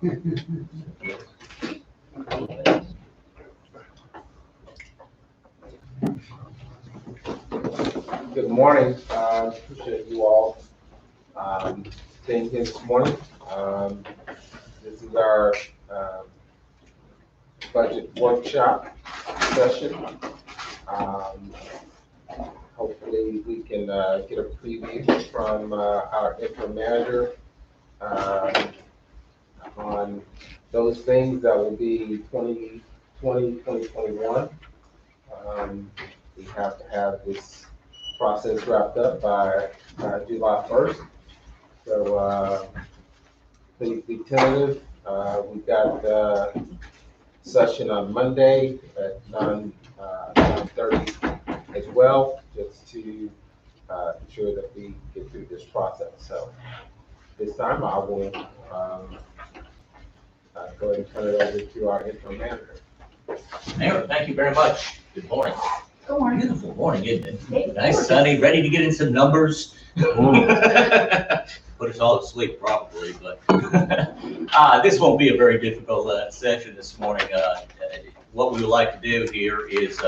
Good morning. Appreciate you all being here this morning. This is our budget workshop session. Hopefully we can get a preview from our interim manager on those things that will be 2020, 2021. We have to have this process wrapped up by July 1st. So please be tentative. We've got session on Monday at 9:30 as well, just to ensure that we get through this process. So this time I will go ahead and turn it over to our interim manager. Mayor, thank you very much. Good morning. Good morning. Beautiful morning, isn't it? Nice, sunny, ready to get in some numbers. Put us all to sleep probably, but this won't be a very difficult session this morning. What we would like to do here is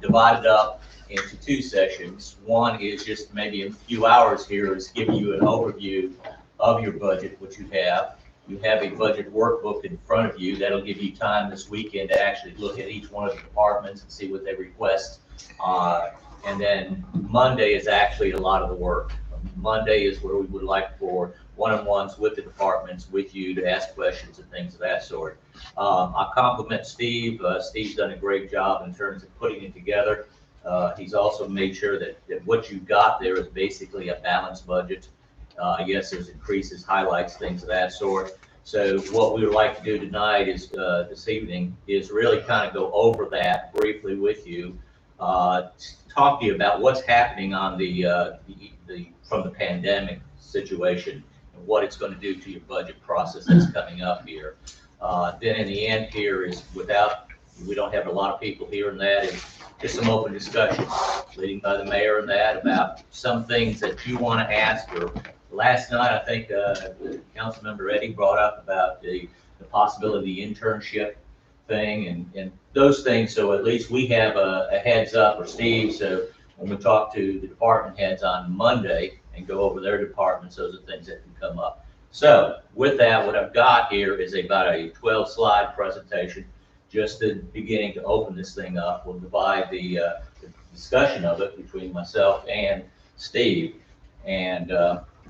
divide it up into two sessions. One is just maybe a few hours here is give you an overview of your budget, which you have. You have a budget workbook in front of you. That'll give you time this weekend to actually look at each one of the departments and see what they request. And then Monday is actually a lot of the work. Monday is where we would like for one-on-ones with the departments, with you to ask questions and things of that sort. I compliment Steve. Steve's done a great job in terms of putting it together. He's also made sure that what you've got there is basically a balanced budget. Yes, there's increases, highlights, things of that sort. So what we would like to do tonight is, this evening, is really kind of go over that briefly with you, talk to you about what's happening on from the pandemic situation and what it's going to do to your budget process that's coming up here. Then in the end here is we don't have a lot of people here, and that is just some open discussion leading by the mayor and that about some things that you want to ask. Or last night, I think Councilmember Eddie brought up about the possibility of the internship thing and those things. So at least we have a heads up, or Steve, so when we talk to the department heads on Monday and go over their departments, those are things that can come up. So with that, what I've got here is about a 12-slide presentation, just the beginning to open this thing up. We'll divide the discussion of it between myself and Steve, and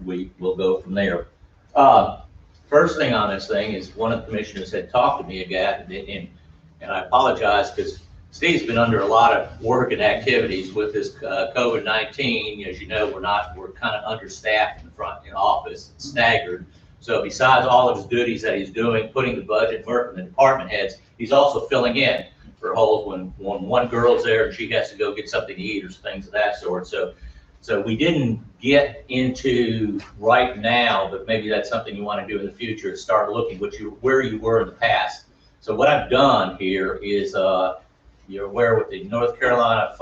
we will go from there. First thing on this thing is one of the commissioners had talked to me again, and I apologize because Steve's been under a lot of work and activities with this COVID-19. As you know, we're kind of understaffed in the front office, staggered. So besides all of his duties that he's doing, putting the budget, working the department heads, he's also filling in for holes when one girl's there and she has to go get something to eat or things of that sort. So we didn't get into right now, but maybe that's something you want to do in the future, is start looking where you were in the past. So what I've done here is, you're aware with the North Carolina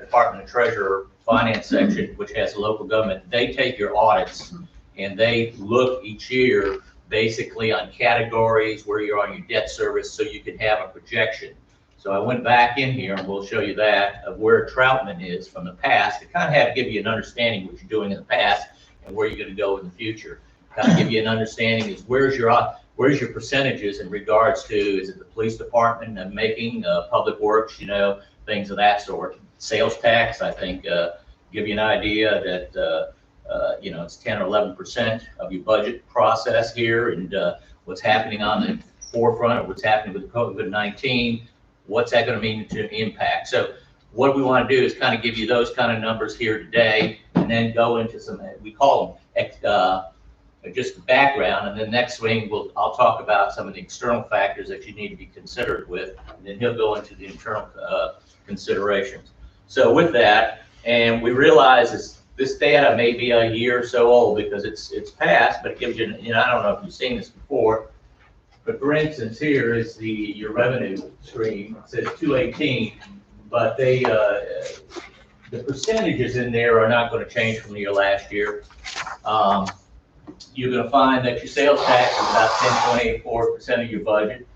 Department of Treasurer Finance section, which has local government, they take your audits and they look each year basically on categories where you're on your debt service, so you can have a projection. So I went back in here, and we'll show you that, of where Troutman is from the past, to kind of give you an understanding of what you're doing in the past and where you're going to go in the future. Kind of give you an understanding is where's your percentages in regards to, is it the police department and making, public works, things of that sort. Sales tax, I think, give you an idea that, it's 10 or 11% of your budget process here, and what's happening on the forefront of what's happening with COVID-19. What's that going to mean to impact? So what we want to do is kind of give you those kind of numbers here today, and then go into some, we call them just the background, and then next swing I'll talk about some of the external factors that you need to be considered with, and then he'll go into the internal considerations. So with that, and we realize this data may be a year or so old because it's past, but it gives you, I don't know if you've seen this before, but for instance, here is your revenue stream. It says 218, but the percentages in there are not going to change from the year last year. You're gonna find that your sales tax is about 10.84% of your budget.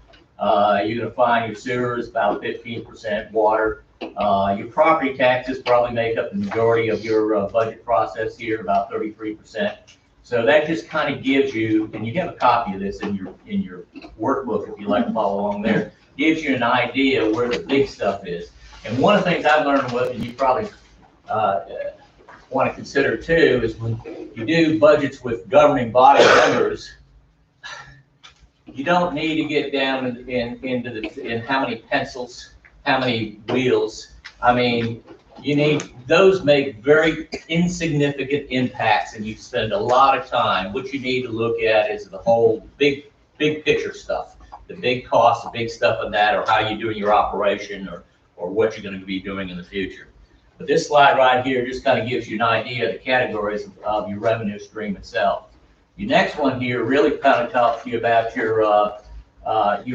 You're gonna find your sewer is about 15%, water. Your property taxes probably make up the majority of your budget process here, about 33%. So that just kind of gives you, and you have a copy of this in your workbook if you'd like to follow along there, gives you an idea where the big stuff is. And one of the things I've learned with, and you probably want to consider too, is when you do budgets with governing body members, you don't need to get down in how many pencils, how many wheels. I mean, those make very insignificant impacts, and you spend a lot of time. What you need to look at is the whole big picture stuff, the big costs, the big stuff in that, or how you're doing your operation, or what you're going to be doing in the future. But this slide right here just kind of gives you an idea of the categories of your revenue stream itself. Your next one here really kind of talks to you about your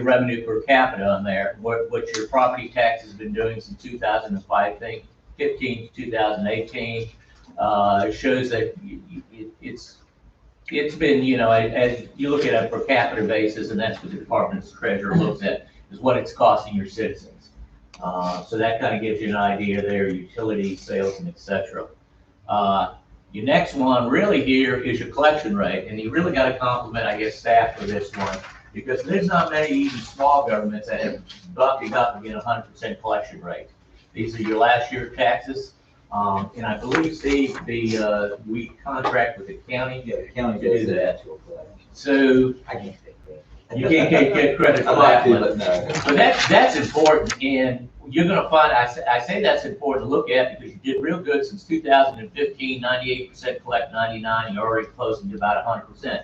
revenue per capita on there, what your property tax has been doing since 2015 to 2018. It shows that it's been, you know, as you look at a per capita basis, and that's what the Department's treasurer looks at, is what it's costing your citizens. So that kind of gives you an idea there, utilities, sales, and et cetera. Your next one really here is your collection rate, and you really got to compliment, I guess, staff for this one, because there's not many even small governments that have bucked up to get 100% collection rate. These are your last year taxes, and I believe, Steve, we contract with the county. Yeah, the county to do does that. that. So I can't take that. you can't get credit for I like that to, one. but no. But that's important, and you're gonna find, I say that's important to look at because you did real good since 2015, 98% collect 99, you're already closing to about 100%.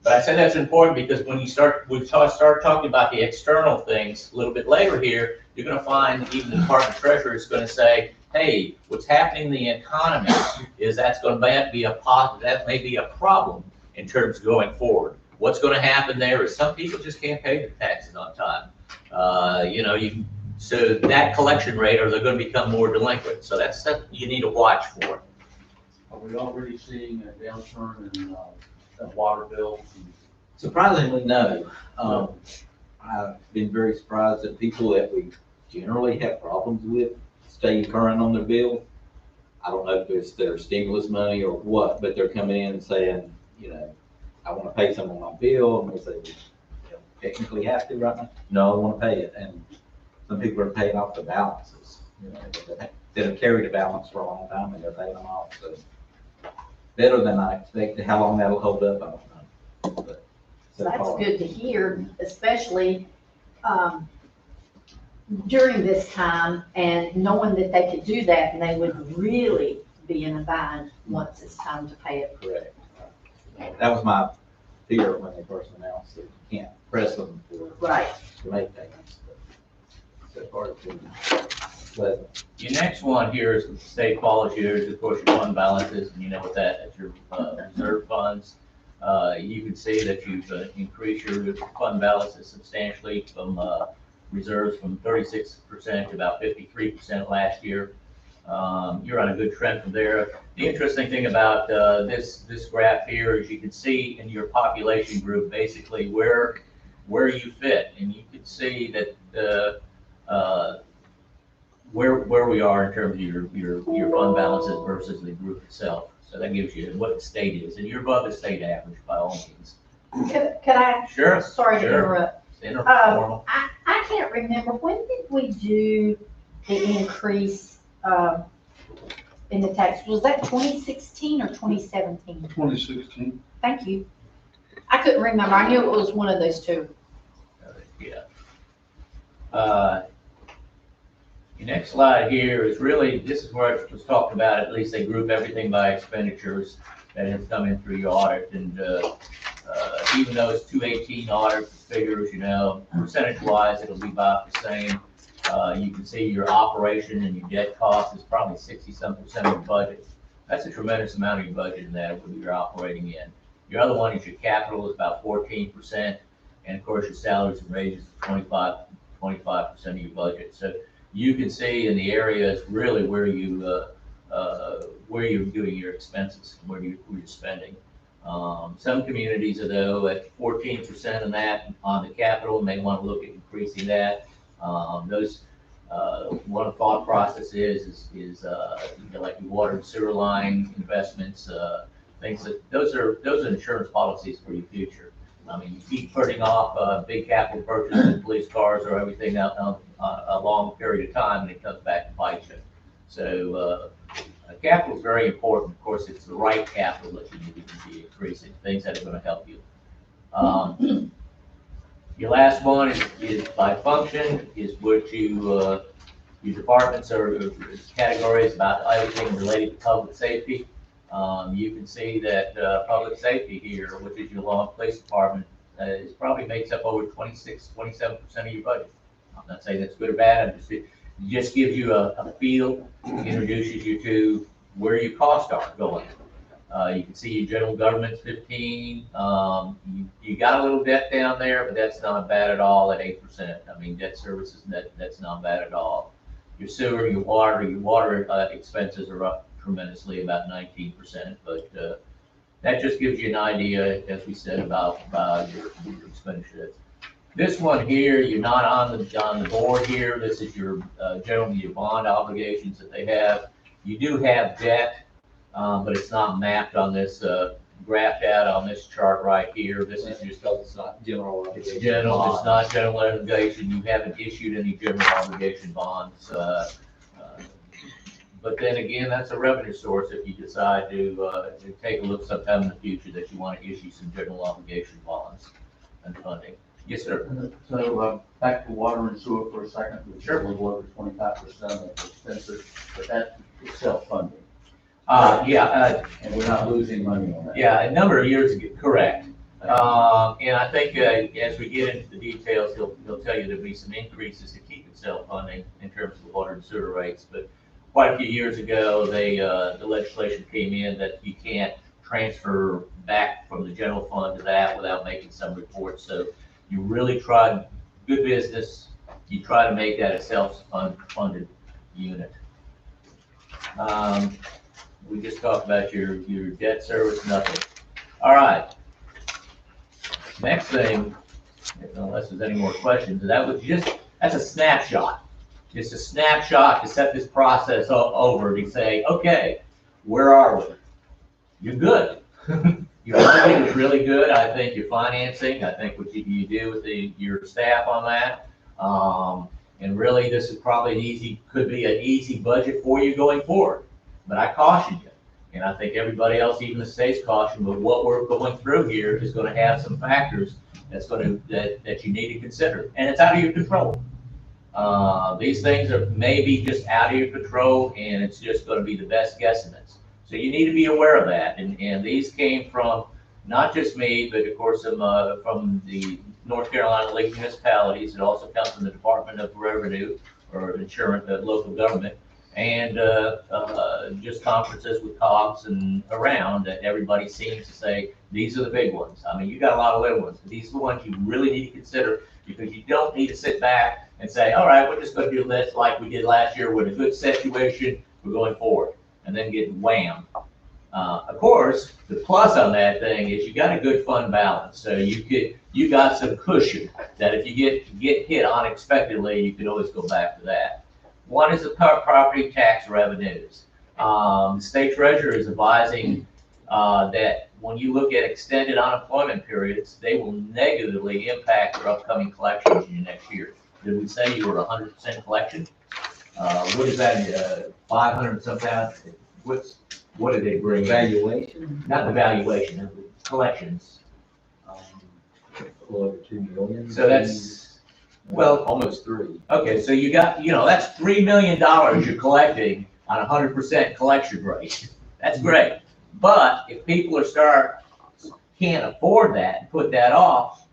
But I say that's important because when we start talking about the external things a little bit later here, you're gonna find that even the Department of Treasury is gonna say, hey, what's happening in the economy is that's gonna be a positive, that may be a problem in terms of going forward. What's gonna happen there is some people just can't pay their taxes on time. So that collection rate, or they're going to become more delinquent. So that's stuff you need to watch for. Are we already seeing a downturn in water bills? Surprisingly, no. I've been very surprised that people that we generally have problems with stay current on their bill. I don't know if it's their stimulus money or what, but they're coming in and saying, you know, I want to pay some of my bill, and they say, you know, technically have to right now. No, I want to pay it, and some people are paying off the balances, you know, that have carried a balance for a long time, and they're paying them off. So better than I expected. How long that'll hold up, I don't know. But so That's far, good to hear, especially during this time, and knowing that they could do that, and they would really be in a bind once it's time to pay it. correct. That was my fear when they first announced that you can't press them Right. to make payments. But so far, it's been pleasant. Your next one here is the state policy areas, of course, your fund balances, and you know what that's your reserve funds. You can see that you've increased your fund balances substantially from reserves from 36% to about 53% last year. You're on a good trend from there. The interesting thing about this graph here is you can see in your population group basically where you fit, and you can see that where we are in terms of your fund balances versus the group itself. So that gives you what the state is, and you're above the state average by all means. Could I? Sure. Sorry to Sure. interrupt. Informal. I can't remember, when did we do the increase in the tax? Was that 2016 or 2017? 2016. Thank you. I couldn't remember. I knew it was one of those two. Yeah. Your next slide here is really, this is where it was talked about, at least they group everything by expenditures that have come in through your audit. And even though it's 218 audit figures, you know, percentage-wise, it'll be about the same. You can see your operation and your debt cost is probably 60-some% of your budget. That's a tremendous amount of your budget in that what you're operating in. Your other one is your capital is about 14%, and of course your salaries and wages is 25% of your budget. So you can see in the areas really where you're doing your expenses, where you're spending. Some communities are though at 14% of that on the capital, may want to look at increasing that. One of the thought process is you know, like your water and sewer line investments, things that, those are insurance policies for your future. I mean, you keep putting off big capital purchases, police cars or everything out a long period of time, and it comes back to bite you. So capital is very important. Of course, it's the right capital that you need to be increasing, things that are going to help you. Your last one is by function, is what your departments are categories about everything related to public safety. You can see that public safety here, which is your law and police department, is probably makes up over 27% of your budget. I'm not saying that's good or bad. It just gives you a feel, introduces you to where your costs are going. You can see your general government's 15. You got a little debt down there, but that's not bad at all at 8%. I mean, debt services, that's not bad at all. Your sewer, your water expenses are up tremendously, about 19%, but that just gives you an idea, as we said, about your expenditure. This one here, you're not on the board here. This is your generally your bond obligations that they have. You do have debt, but it's not mapped on this graphed out on this chart right here. This is just It's not general it's obligation. general. It's not general obligation. You haven't issued any general obligation bonds. But then again, that's a revenue source if you decide to take a look sometime in the future that you want to issue some general obligation bonds and funding. Yes, sir. So, back to water and sewer for a second. Sure. A little over 25% of the expenses, but that is self-funding. And we're not losing money on that. Yeah, a number of years ago, correct. And I think as we get into the details, he'll tell you there'll be some increases to keep it self-funding in terms of the water and sewer rates. But quite a few years ago, the legislation came in that you can't transfer back from the general fund to that without making some reports. So you really tried, good business, you try to make that a self-funded unit. We just talked about your debt service, nothing. All right. Next thing, unless there's any more questions, that's a snapshot. Just a snapshot to set this process over to say, okay, where are we? You're good. Your funding is really good. I think your financing, I think what you do with your staff on that. And really, this is probably could be an easy budget for you going forward. But I caution you, and I think everybody else, even the state's cautioned, but what we're going through here is going to have some factors that you need to consider, and it's out of your control. These things are maybe just out of your control, and it's just going to be the best guesstimates. So you need to be aware of that, and these came from not just me, but of course from the North Carolina League of Municipalities. It also comes from the Department of Revenue or Insurance, local government. And just conferences with cops and around that everybody seems to say, these are the big ones. I mean, you got a lot of little ones, but these are the ones you really need to consider, because you don't need to sit back and say, all right, we're just going to do this like we did last year with a good situation, we're going forward, and then get whammed. Of course, the plus on that thing is you got a good fund balance. So you got some cushion that if you get hit unexpectedly, you can always go back to that. One is the property tax revenues. The state treasurer is advising that when you look at extended unemployment periods, they will negatively impact your upcoming collections in your next year. Did we say you were 100% collection? What is that, 500 sometimes? What did they bring? Valuation? Not the valuation, collections. A little over 2 million. So that's, well, almost 3. okay, so you got, that's $3 million you're collecting on 100% collection rate. That's great. But if people can't afford that and put that off,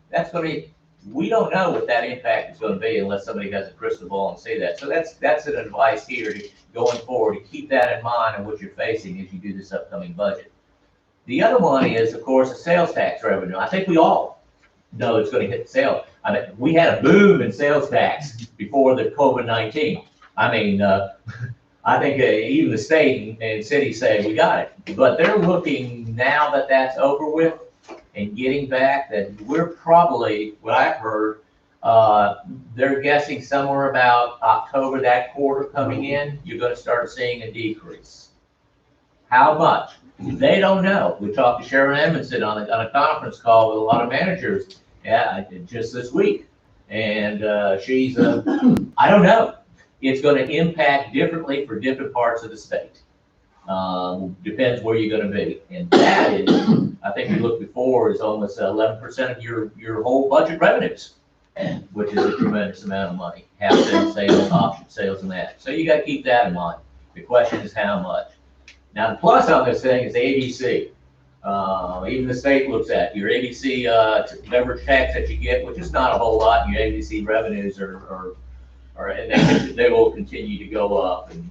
we don't know what that impact is going to be unless somebody has a crystal ball and say that. So that's an advice here to going forward, to keep that in mind and what you're facing as you do this upcoming budget. The other one is, of course, the sales tax revenue. I think we all know it's going to hit the sale. I mean, we had a boom in sales tax before the COVID-19. I mean, I think even the state and city say we got it, but they're looking now that that's over with and getting back, that we're probably, what I've heard, they're guessing somewhere about October, that quarter coming in, you're gonna start seeing a decrease. How much? They don't know. We talked to Sharon Edmondson on a conference call with a lot of managers, just this week. And she's, I don't know. It's gonna impact differently for different parts of the state. Depends where you're gonna be. And that is, I think we looked before, is almost 11% of your whole budget revenues, which is a tremendous amount of money. Half sales, option sales, and that. So you got to keep that in mind. The question is how much. Now the plus on this thing is ABC. Even the state looks at your ABC beverage tax that you get, which is not a whole lot. Your ABC revenues they will continue to go up. And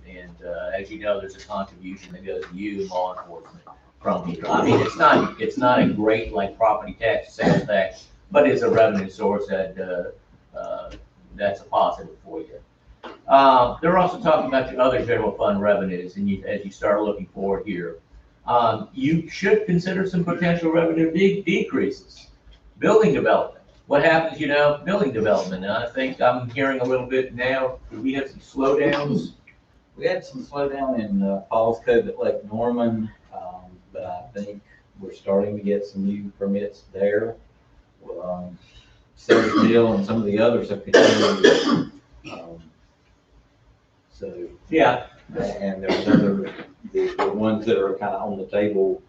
as you know, there's a contribution that goes to you, law enforcement, from here. I mean, it's not a great like property tax, sales tax, but it's a revenue source that that's a positive for you. They're also talking about your other general fund revenues, and as you start looking forward here, you should consider some potential revenue decreases. Building development. What happens, building development? And I think I'm hearing a little bit now. Do we have some slowdowns? We had some slowdown in Falls Cove at Lake Norman, but I think we're starting to get some new permits there. Sarahville and some of the others have continued. So Yeah. And there's the ones that are kind of on the table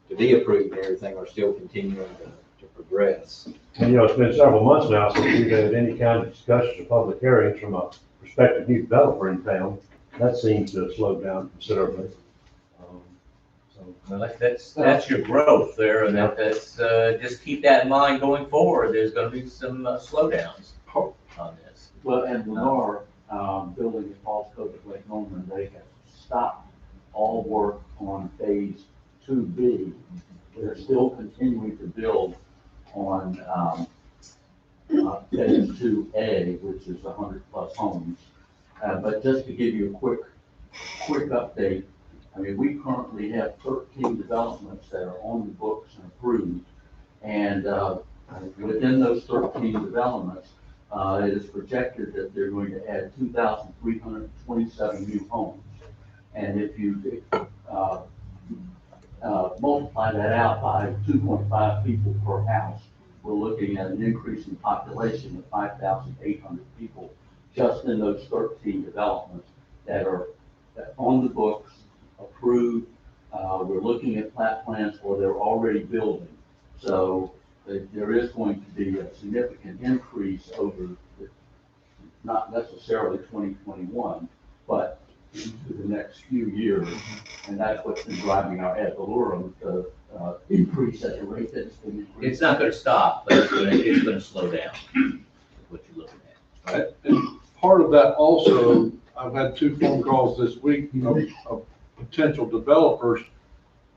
to be approved and everything are still continuing to progress. And it's been several months now since we've had any kind of discussion or public hearings from a prospective new developer in town. That seems to have slowed down considerably. Well, that's your growth there, and that's just keep that in mind going forward. There's going to be some slowdowns on this. Well, and Lennar, building in Falls Cove at Lake Norman, they have stopped all work on phase 2B. They're still continuing to build on phase 2A, which is 100+ homes. But just to give you a quick update, I mean, we currently have 13 developments that are on the books and approved. And within those 13 developments, it is projected that they're going to add 2,327 new homes. And if you multiply that out by 2.5 people per house, we're looking at an increase in population of 5,800 people just in those 13 developments that are on the books, approved. We're looking at plat plans or they're already building. So there is going to be a significant increase over, not necessarily 2021, but into the next few years. And that's what's been driving our ad valorem to increase at the rate that it's been increased. It's not going to stop, but it's going to slow down. Is what you're looking at. And part of that also, I've had 2 phone calls this week of potential developers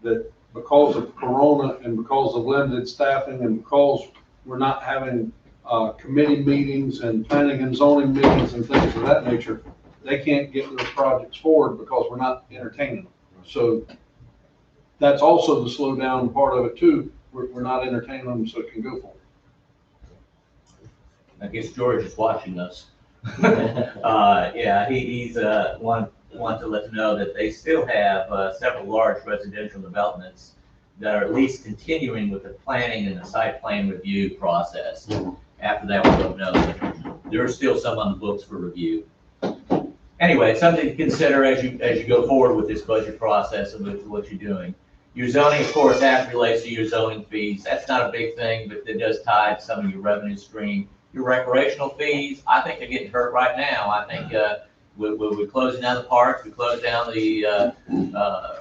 that because of Corona and because of limited staffing and because we're not having committee meetings and planning and zoning meetings and things of that nature, they can't get their projects forward because we're not entertaining them. So that's also the slowdown part of it too. We're not entertaining them so it can go forward. I guess George is watching us. Yeah, he's want to let you know that they still have several large residential developments that are at least continuing with the planning and the site plan review process. After that, we don't know. There are still some on the books for review. Anyway, it's something to consider as you go forward with this budget process and with what you're doing. Your zoning, of course, that relates to your zoning fees. That's not a big thing, but it does tie to some of your revenue stream. Your recreational fees, I think they're getting hurt right now. I think we're closing down the parks, we closed down the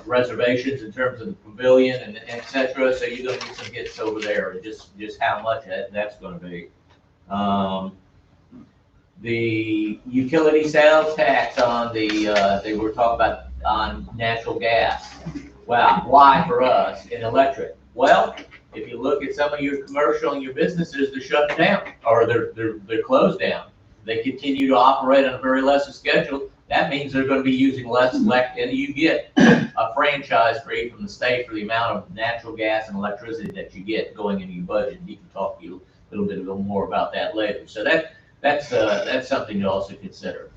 reservations in terms of the pavilion and et cetera. So you're going to get some hits over there, and just how much that's going to be. The utility sales tax on they were talking about on natural gas. Wow, why for us in electric? Well, if you look at some of your commercial and your businesses, they're shutting down or they're closed down. They continue to operate on a very lesser schedule. that means they're gonna be using less elect, and you get a franchise fee from the state for the amount of natural gas and electricity that you get going into your budget. He can talk to you a little bit more about that later. So that's something to also consider.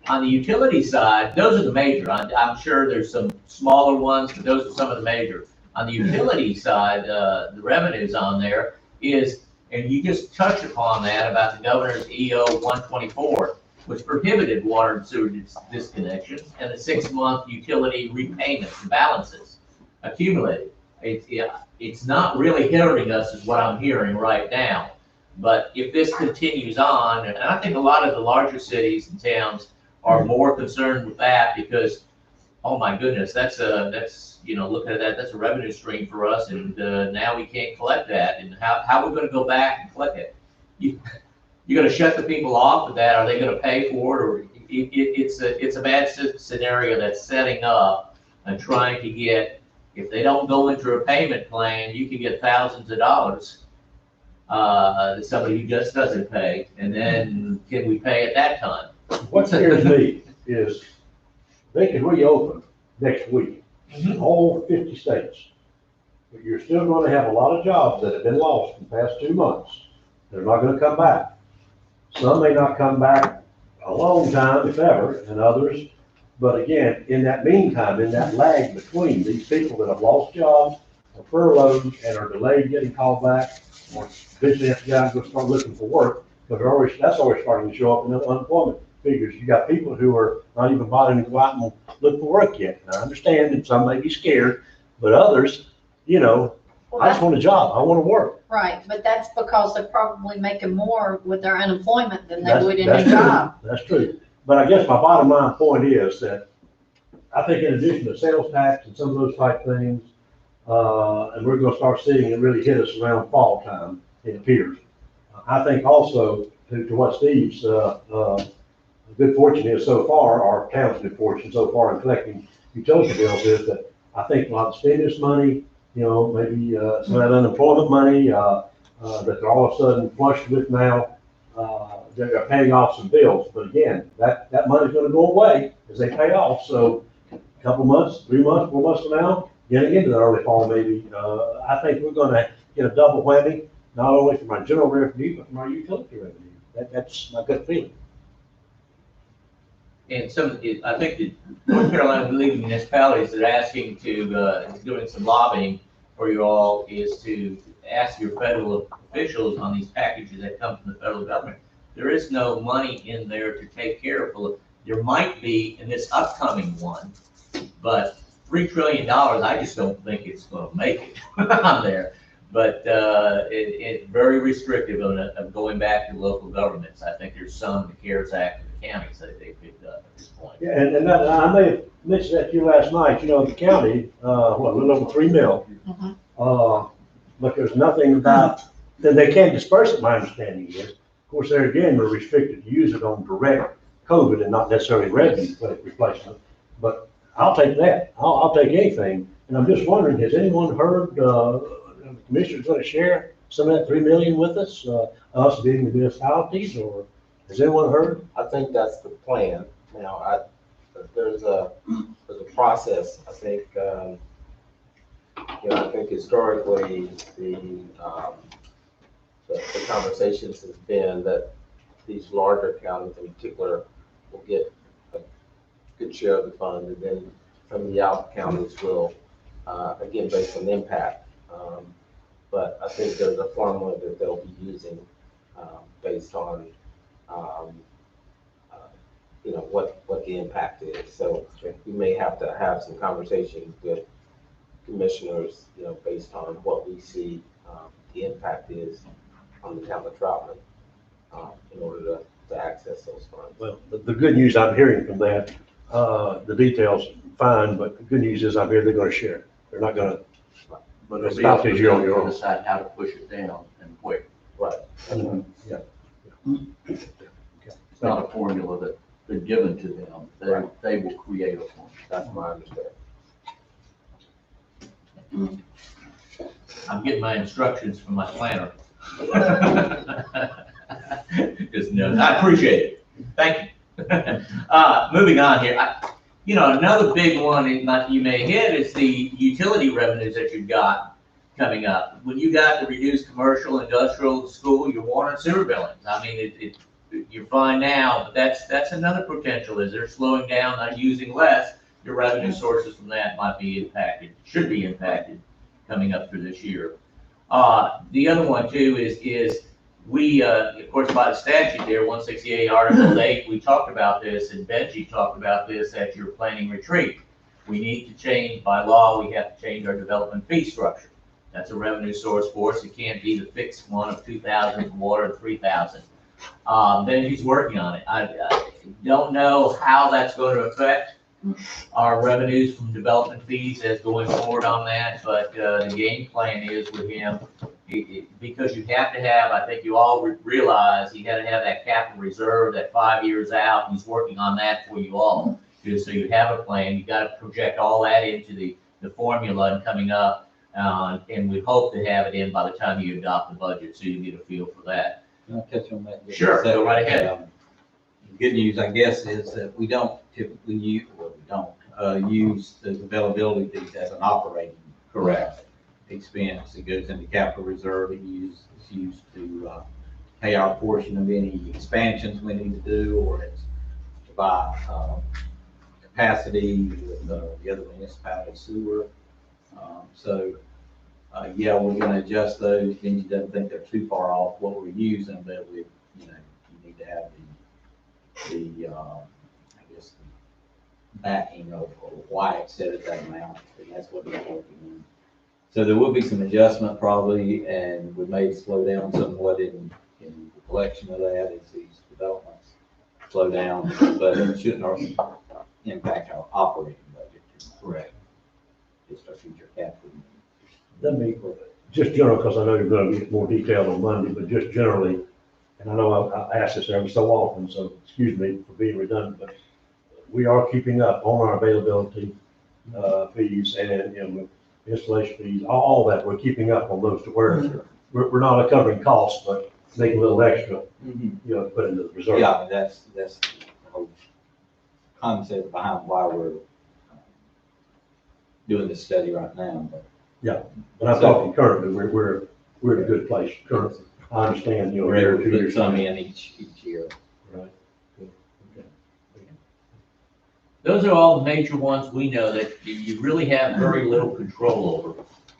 On the utility side, those are the major. I'm sure there's some smaller ones, but those are some of the major. On the utility side, the revenues on there is, and you just touched upon that about the governor's EO 124, which prohibited water and sewer disconnections and the 6-month utility repayments and balances accumulated. It's not really hurting us is what I'm hearing right now. But if this continues on, and I think a lot of the larger cities and towns are more concerned with that because, oh my goodness, that's looking at that, that's a revenue stream for us, and now we can't collect that, and how are we gonna go back and collect it? You're gonna shut the people off of that, are they gonna pay for it, or it's a bad scenario that's setting up and trying to get, if they don't go into a payment plan, you can get thousands of dollars somebody who just doesn't pay, and then can we pay at that time? What scares me is they could reopen next week, all 50 states. But you're still going to have a lot of jobs that have been lost in the past 2 months. They're not going to come back. Some may not come back a long time, if ever, and others. But again, in that meantime, in that lag between these people that have lost jobs, are furloughed, and are delayed getting called back, or eventually have to go out and go start looking for work, but that's always starting to show up in the unemployment figures. You got people who are not even bothering to go out and look for work yet. And I understand that some may be scared, but others, I just want a job. I want to work. Right, but that's because they're probably making more with their unemployment than they would in That's a true. job. That's true. But I guess my bottom line point is that I think in addition to sales tax and some of those type things, and we're going to start seeing it really hit us around fall time, it appears. I think also to what Steve's good fortune is so far, our town's good fortune so far in collecting utility bills is that I think a lot of stimulus money, maybe some of that unemployment money that they're all of a sudden flushed with now, they're paying off some bills. But again, that money's going to go away as they pay off. So a couple months, 3 months, 4 months from now, getting into the early fall maybe, I think we're going to get a double whammy, not only from our general revenue, but from our utility revenue. That's my gut feeling. And I think the North Carolina League of Municipalities is asking is doing some lobbying for you all, is to ask your federal officials on these packages that come from the federal government. There is no money in there to take care of. There might be in this upcoming one, but $3 trillion, I just don't think it's going to make it on there. But it's very restrictive of going back to local governments. I think there's some in the CARES Act of the counties that they picked up at this point. Yeah, and I may have mentioned that to you last night. The county, a little over $3 million. But there's nothing about that they can't disperse it. My understanding is, of course, there again, we're restricted to use it on direct COVID and not necessarily revenue replacement. But I'll take that. I'll take anything. And I'm just wondering, has anyone heard? The commissioner's going to share some of that $3 million with us, us being the municipalities, or has anyone heard? I think that's the plan. Now, there's a process. I think, I think historically the conversations has been that these larger counties in particular will get a good share of the fund, and then some of the out counties will, again, based on impact. But I think there's a formula that they'll be using based on, what the impact is. So we may have to have some conversations with commissioners, based on what we see the impact is on the town of Troutman in order to access those funds. Well, the good news I'm hearing from that, the details, fine, but the good news is I'm here, they're going to share. They're not going to. But It's it'll be not up to because you're on them your to own. decide how to push it down and quick. Right. Yeah. It's not a formula that's been given to them. They will create a formula. That's my understanding. I'm getting my instructions from my planner. Just no, I appreciate it. Thank you. Moving on here, another big one you may hit is the utility revenues that you've got coming up. When you got the reduced commercial, industrial, school, your water and sewer billings, I mean, you're fine now, but that's another potential, is they're slowing down, not using less, your revenue sources from that might be impacted, should be impacted coming up through this year. The other one too is we, of course, by the statute there, 168 Article 8, we talked about this, and Benji talked about this at your planning retreat. We need to change, by law, we have to change our development fee structure. That's a revenue source for us. It can't be the fixed one of 2,000 for water and 3,000. Benji's working on it. I don't know how that's going to affect our revenues from development fees as going forward on that, but the game plan is with him, because you have to have, I think you all realize, you got to have that capital reserve, that 5 years out. He's working on that for you all, just so you have a plan. You got to project all that into the formula and coming up, and we hope to have it in by the time you adopt the budget, so you get a feel for that. Can I touch on that? Sure, go right ahead. Good news, I guess, is that we don't typically use, use the availability fees as an operating. Correct. Expense. It goes into capital reserve. It's used to pay our portion of any expansions we need to do, or it's to buy capacity with the other municipality sewer. Yeah, we're going to adjust those. Benji doesn't think they're too far off what we're using, but you need to have I guess, the backing of why it's set at that amount, and that's what we're working on. So there will be some adjustment probably, and we may slow down somewhat in the collection of that as these developments slow down, but it shouldn't impact our operating budget. Correct. Just our future capital. Let me, just general, because I know you're going to get more detailed on Monday, but just generally, and I know I ask this every so often, so excuse me for being redundant, but we are keeping up on our availability fees and installation fees, all that. We're keeping up on those to where we're not covering costs, but making a little extra, to put into the reserve. Yeah, that's the whole concept behind why we're doing this study right now. But yeah, but I'm talking currently, we're in a good place currently. I understand, we're able to put some in each year. Right. Good. Okay. Those are all the major ones we know that you really have very little control over.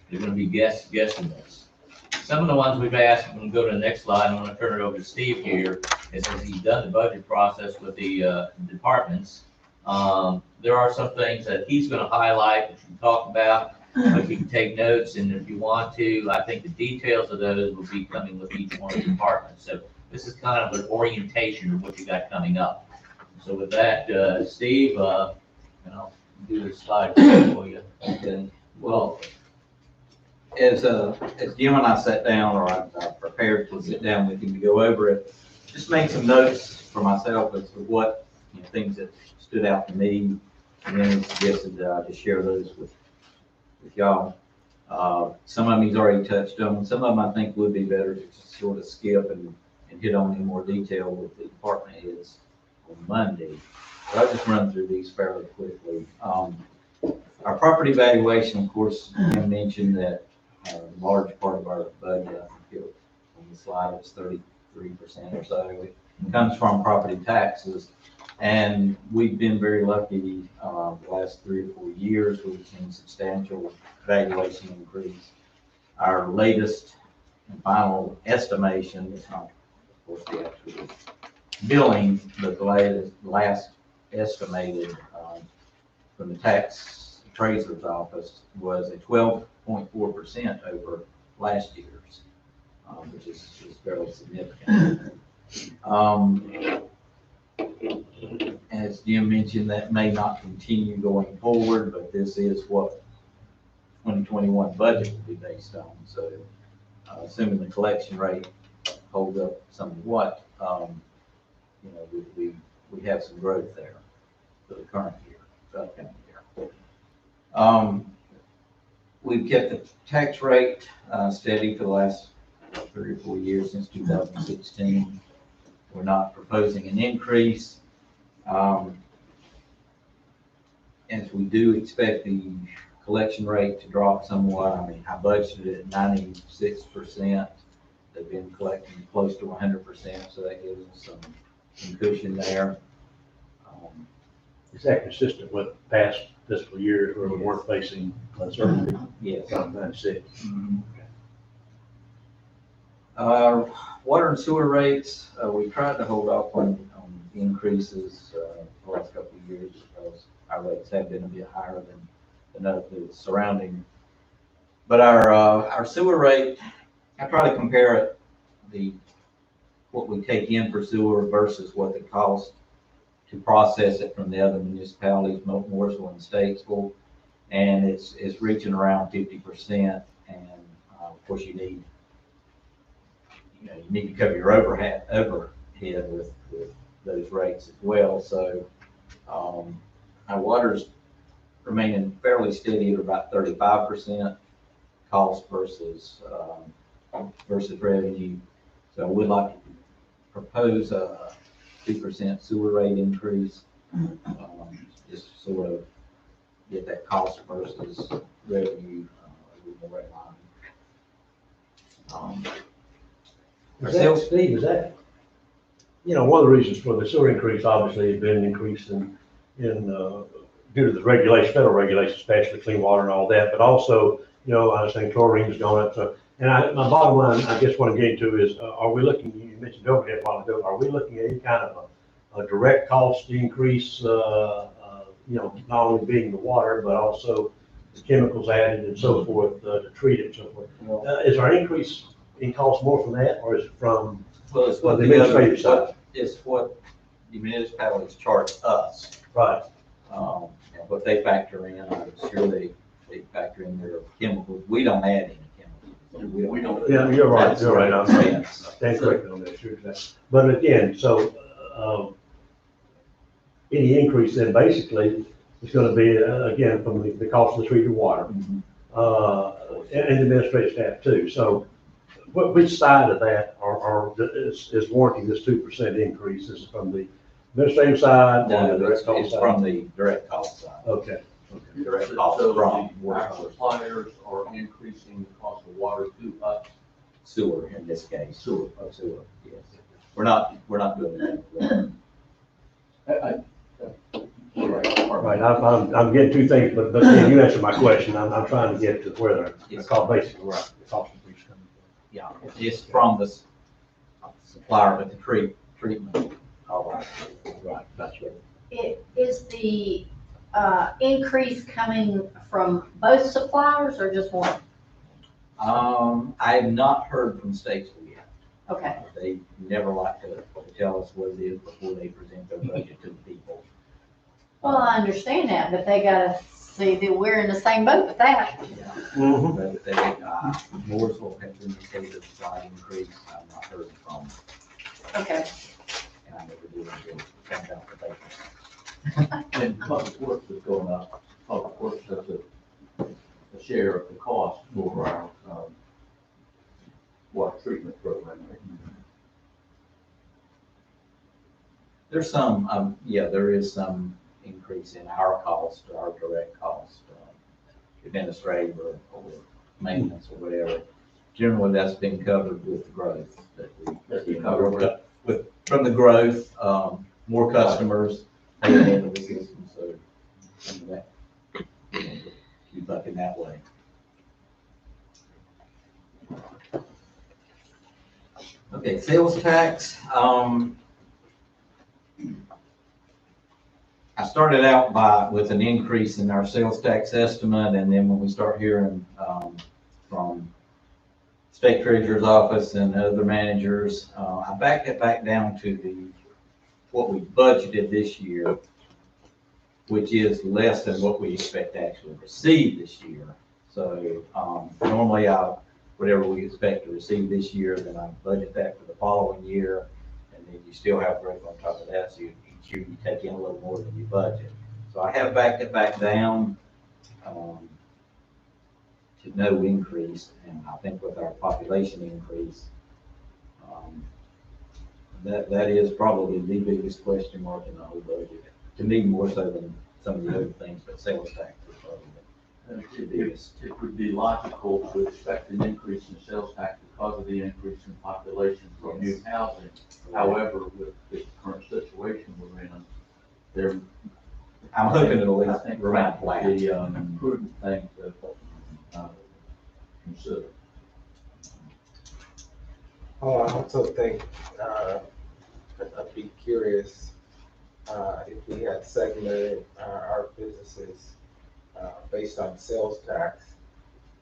They're going to be guesstimates. Some of the ones we've asked, I'm going to go to the next slide, I'm going to turn it over to Steve here, is as he's done the budget process with the departments. There are some things that he's going to highlight that you talk about, but you can take notes, and if you want to, I think the details of those will be coming with each one of the departments. So this is kind of an orientation of what you got coming up. So with that, Steve, and I'll do the slide for you. Okay. Well, as Jim and I sat down, or I prepared to sit down with him to go over it, just made some notes for myself as to what things that stood out to me, and then suggested that I just share those with y'all. Some of them he's already touched on. Some of them I think would be better to just sort of skip and hit on in more detail with the department heads on Monday. But I'll just run through these fairly quickly. Our property valuation, of course, I mentioned that a large part of our budget, I think on the slide, it's 33% or so. It comes from property taxes. And we've been very lucky the last 3 or 4 years. We've seen substantial valuation increase. Our latest and final estimation, it's not, of course, the actual billing, but the last estimated from the tax appraiser's office was a 12.4% over last year's, which is fairly significant. As Jim mentioned, that may not continue going forward, but this is what 2021 budget will be based on. So assuming the collection rate holds up somewhat, we have some growth there for the current year, for the upcoming year. We've kept the tax rate steady for the last 3 or 4 years since 2016. We're not proposing an increase. As we do expect the collection rate to drop somewhat, I mean, I budgeted at 96%. They've been collecting close to 100%, so that gives us some cushion there. Is that consistent with past fiscal years where we weren't facing uncertainty? Yes. About 96. Water and sewer rates, we tried to hold off on increases the last couple of years because our rates have been a bit higher than the surrounding. But our sewer rate, I try to compare it, what we take in for sewer versus what it costs to process it from the other municipalities, Mooresville and Statesville. And it's reaching around 50%. And of course you need to cover your overhead with those rates as well. So our water's remaining fairly steady at about 35% cost versus revenue. So we'd like to propose a 2% sewer rate increase, just sort of get that cost versus revenue a little more in line. Steve, is that, one of the reasons for the sewer increase obviously has been an increase in due to the regulation, federal regulations, especially clean water and all that, but also, I was saying chlorine's going up. So, my bottom line, I guess what I'm getting to is, are we looking, you mentioned overhead a while ago, are we looking at any kind of a direct cost increase, not only being the water, but also the chemicals added and so forth, to treat it and so forth? Is there an increase in cost more from that, or is it from Well, it's the administrative side? It's what the municipalities charge us. Right. And what they factor in, I'm sure they factor in their chemicals. We don't add any chemicals. We don't. Yeah, you're right, That's you're right. I'm right. stand corrected on that, sure. But again, so, any increase then basically is gonna be, again, from the cost of the treated water, and administrative staff too. So which side of that is warranting this 2% increase? Is it from the administrative side? or the No, direct cost it's side? from the direct cost side. Okay. Direct cost So from our suppliers are increasing the cost of water to us. sewer in this case. Sewer. Sewer, yes. We're not doing that. Right, I'm getting two things, but then you answered my question. I'm trying to get to where the cost, basically, where the cost increase coming from. Yeah, it's from the supplier, but the treatment. All right, right, that's right. Is the increase coming from both suppliers or just one? I have not heard from Statesville yet. Okay, They never like to tell us what it is before they present their budget to the people. well, I understand that, but they gotta see that we're in the same boat with that. Yeah. Mhm. But they, Mooresville has indicated a slight increase. I've not heard from, Okay, and I never do until it comes out the paper. And public works is going up. Public works has a share of the cost for our, water treatment program. There's some, there is some increase in our cost, our direct cost, administrative or maintenance or whatever. Generally, that's been covered with the growth that we cover from the growth, more customers, paying into the system, so some of that, keep up in that way. Okay, sales tax, I started out with an increase in our sales tax estimate, and then when we start hearing from state treasurer's office and other managers, I backed it back down to what we budgeted this year, which is less than what we expect to actually receive this year. So normally whatever we expect to receive this year, then I budget that for the following year, and then you still have growth on top of that, so each year you take in a little more than you budget. So I have backed it back down to no increase, and I think with our population increase, That is probably the biggest question mark in the whole budget. To me, more so than some of the other things, but sales tax is probably. It would be logical to expect an increase in sales tax because of the increase in population from new housing. However, with the current situation we're in, there. I'm hoping it'll I at think least remain flat. the prudent thing to consider. Oh, I also think, I'd be curious, if we had segmented our businesses, based on sales tax,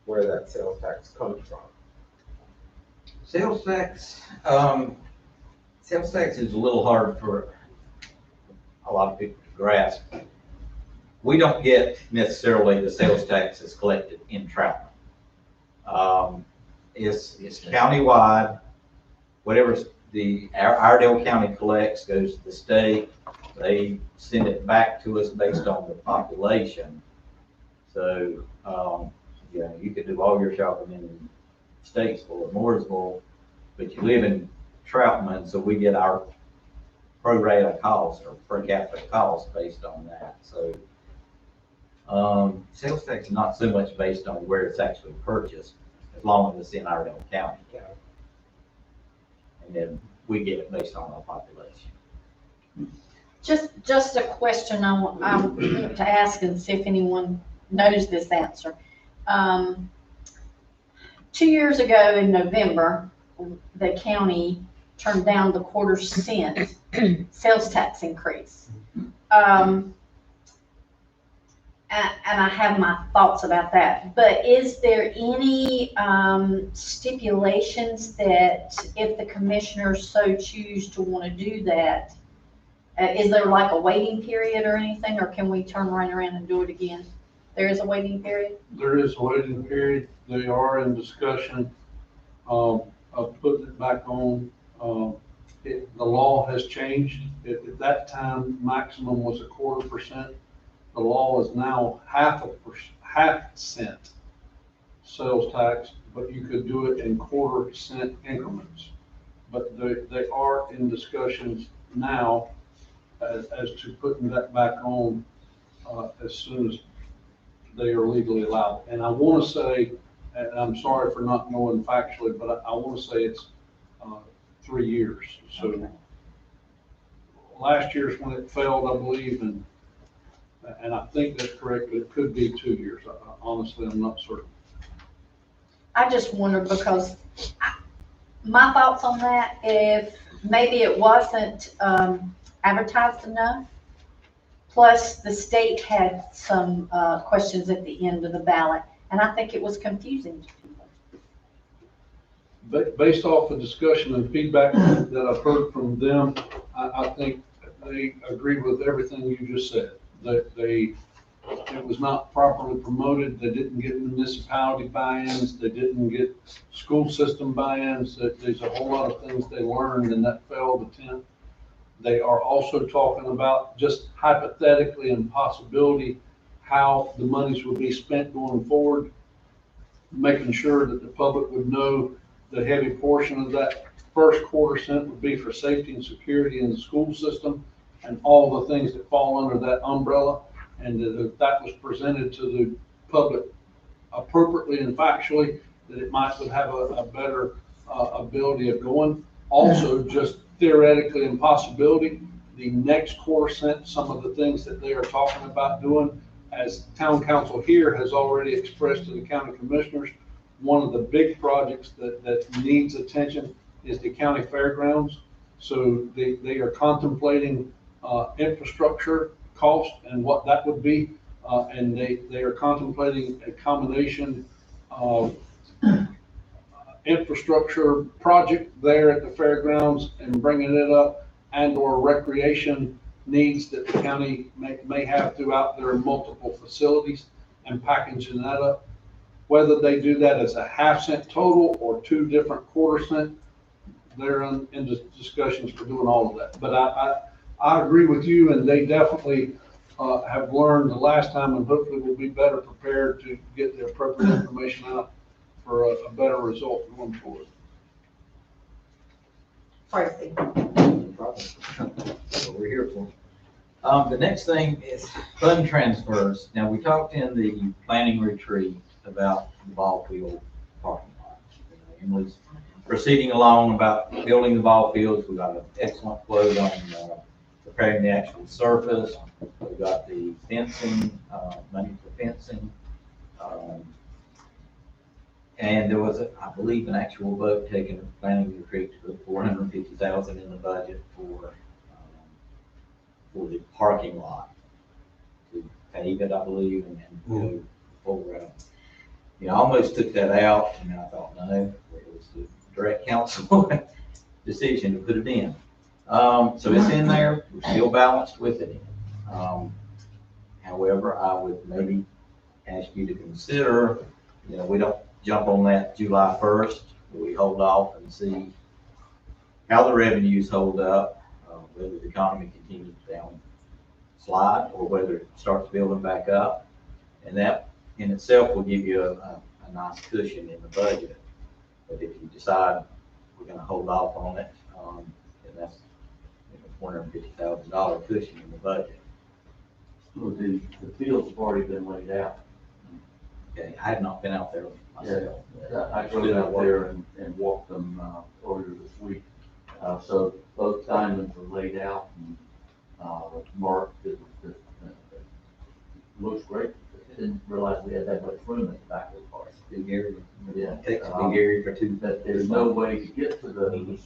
where that sales tax comes from. Sales tax is a little hard for a lot of people to grasp. We don't get necessarily the sales tax that's collected in Troutman. It's countywide. Whatever our Iredell County collects goes to the state. They send it back to us based on the population. So, you could do all your shopping in Statesville or Mooresville, but you live in Troutman, so we get our pro rata cost or per capita cost based on that. So, sales tax is not so much based on where it's actually purchased, as long as it's in Iredell County. And then we get it based on our population. Just a question I want to ask and see if anyone knows this answer. 2 years ago in November, the county turned down the quarter-cent sales tax increase. And I have my thoughts about that, but is there any stipulations that if the commissioners so choose to want to do that, is there like a waiting period or anything, or can we turn right around and do it again? There is a waiting period? There is a waiting period. They are in discussion of putting it back on. The law has changed. At that time, maximum was 1/4%. The law is now half cent sales tax, but you could do it in 1/4 cent increments. But they are in discussions now as to putting that back on as soon as they are legally allowed. And I want to say, and I'm sorry for not knowing factually, but I want to say it's 3 years. So Okay. last year's when it failed, I believe, and I think that's correct, but it could be 2 years. Honestly, I'm not certain. I just wondered because my thoughts on that, if maybe it wasn't advertised enough, plus the state had some questions at the end of the ballot, and I think it was confusing to people. But based off the discussion and feedback that I've heard from them, I think they agree with everything you just said. That it was not properly promoted, they didn't get municipality buy-ins, they didn't get school system buy-ins, that there's a whole lot of things they learned in that failed attempt. They are also talking about just hypothetically and possibility how the monies would be spent going forward, making sure that the public would know the heavy portion of that first 1/4 cent would be for safety and security in the school system and all the things that fall under that umbrella, and that that was presented to the public appropriately and factually, that it would have a better ability of going. Also, just theoretically and possibility, the next 1/4 cent, some of the things that they are talking about doing, as town council here has already expressed to the county commissioners, one of the big projects that needs attention is the county fairgrounds. So they are contemplating infrastructure cost and what that would be. And they are contemplating a combination of infrastructure project there at the fairgrounds and bringing it up, and or recreation needs that the county may have throughout their multiple facilities, and packaging that up. Whether they do that as a 1/2 cent total or 2 different 1/4 cent, they're in discussions for doing all of that. But I agree with you, and they definitely have learned the last time, and hopefully will be better prepared to get the appropriate information out for a better result going forward. Sorry, Steve. problem. That's what we're here for. The next thing is fund transfers. Now, we talked in the planning retreat about the ball field parking lot. Emily's proceeding along about building the ball fields. We got an excellent quote on preparing the actual surface. We got the fencing, money for fencing. And there was, I believe, an actual vote taken at the planning retreat to put $450,000 in the budget for the parking lot. To pave it, I believe, and go forward. You know, I almost took that out, and then I thought, no, it was the direct council decision to put it in. So it's in there, we're still balanced with it. However, I would maybe ask you to consider, you know, we don't jump on that July 1st, we hold off and see how the revenues hold up, whether the economy continues down slide or whether it starts building back up. And that in itself will give you a nice cushion in the budget. But if you decide we're going to hold off on it, then that's $450,000 cushion in the budget. Well, the fields have already been laid out. Okay, I have not been out there myself. I drove out there and walked them earlier this week. So both diamonds are laid out and marked. It looks great. I didn't realize we had that much room at the back of the park. Big area. Yeah. Takes a big area for two. That there's no way to get to those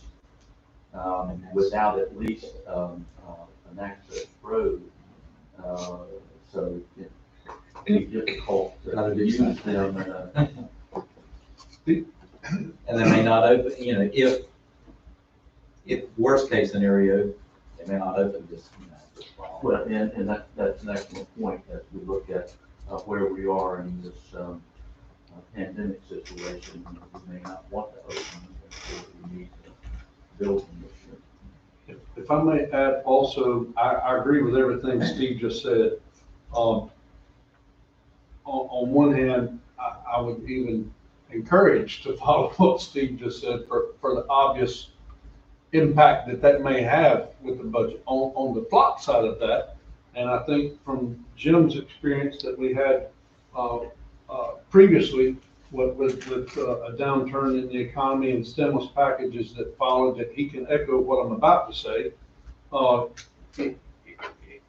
without at least an access road. So it'd be difficult to use them. And they may not open, you know, if worst case scenario, they may not open this, you know, this fall. Well, and that's an excellent point as we look at where we are in this pandemic situation. We may not want to open, therefore we need to build them this year. If I may add also, I agree with everything Steve just said. On one hand, I would even encourage to follow what Steve just said for the obvious impact that may have with the budget. On the flop side of that, and I think from Jim's experience that we had previously with a downturn in the economy and stimulus packages that followed, that he can echo what I'm about to say.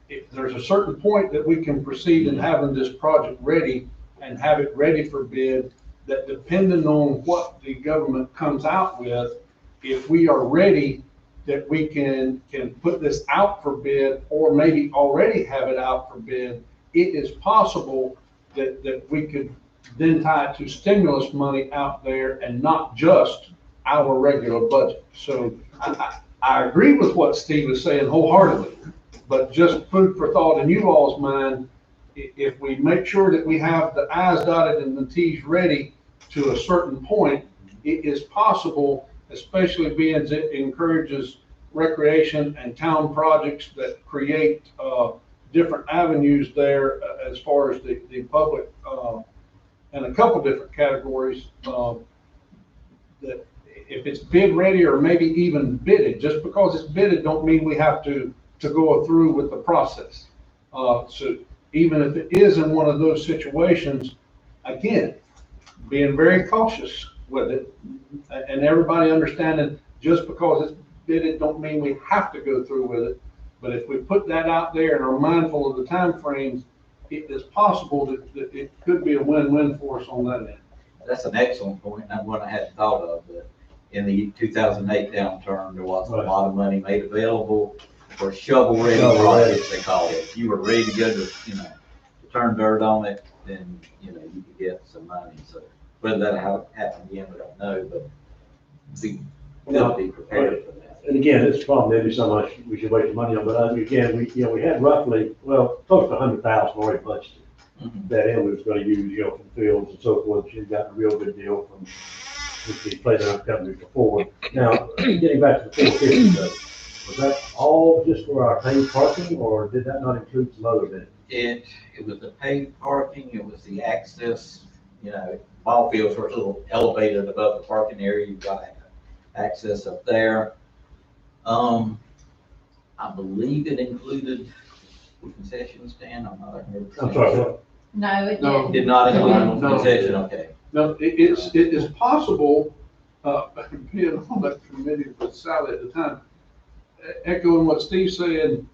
If there's a certain point that we can proceed in having this project ready and have it ready for bid, that depending on what the government comes out with, if we are ready, that we can put this out for bid or maybe already have it out for bid, it is possible that we could then tie it to stimulus money out there and not just our regular budget. So I agree with what Steve is saying wholeheartedly, but just food for thought in you all's mind, if we make sure that we have the I's dotted and the T's ready to a certain point, it is possible, especially being it encourages recreation and town projects that create different avenues there as far as the public and a couple different categories that if it's bid ready or maybe even bidded, just because it's bidded don't mean we have to go through with the process. So even if it is in one of those situations, again, being very cautious with it and everybody understanding just because it's bidded don't mean we have to go through with it. But if we put that out there and are mindful of the time frames, it is possible that it could be a win-win for us on that end. That's an excellent point, and one I hadn't thought of, that in the 2008 downturn, there was a lot of money made available for shovel-ready projects, they call it. If you were ready to go to, you know, to turn dirt on it, then, you know, you could get some money. So whether that happened again, we don't know, but be prepared for that. And again, it's probably maybe so much we should waste money on, but again, we had roughly, well, close to 100,000 already budgeted. Mhm. That end we was gonna use, you know, from fields and so forth. She got a real good deal from the playground company before. Now, getting back to the 450 though, was that all just for our paid parking or did that not include some other things? It was the paid parking, it was the access, you know, ball fields were a little elevated above the parking area, you've got access up there. I believe it included the concession stand, I'm not 100%. I'm sorry, what? No, it No. didn't. Did not include No. concession, okay. Now, it is possible, being on that committee with Sally at the time, echoing what Steve said,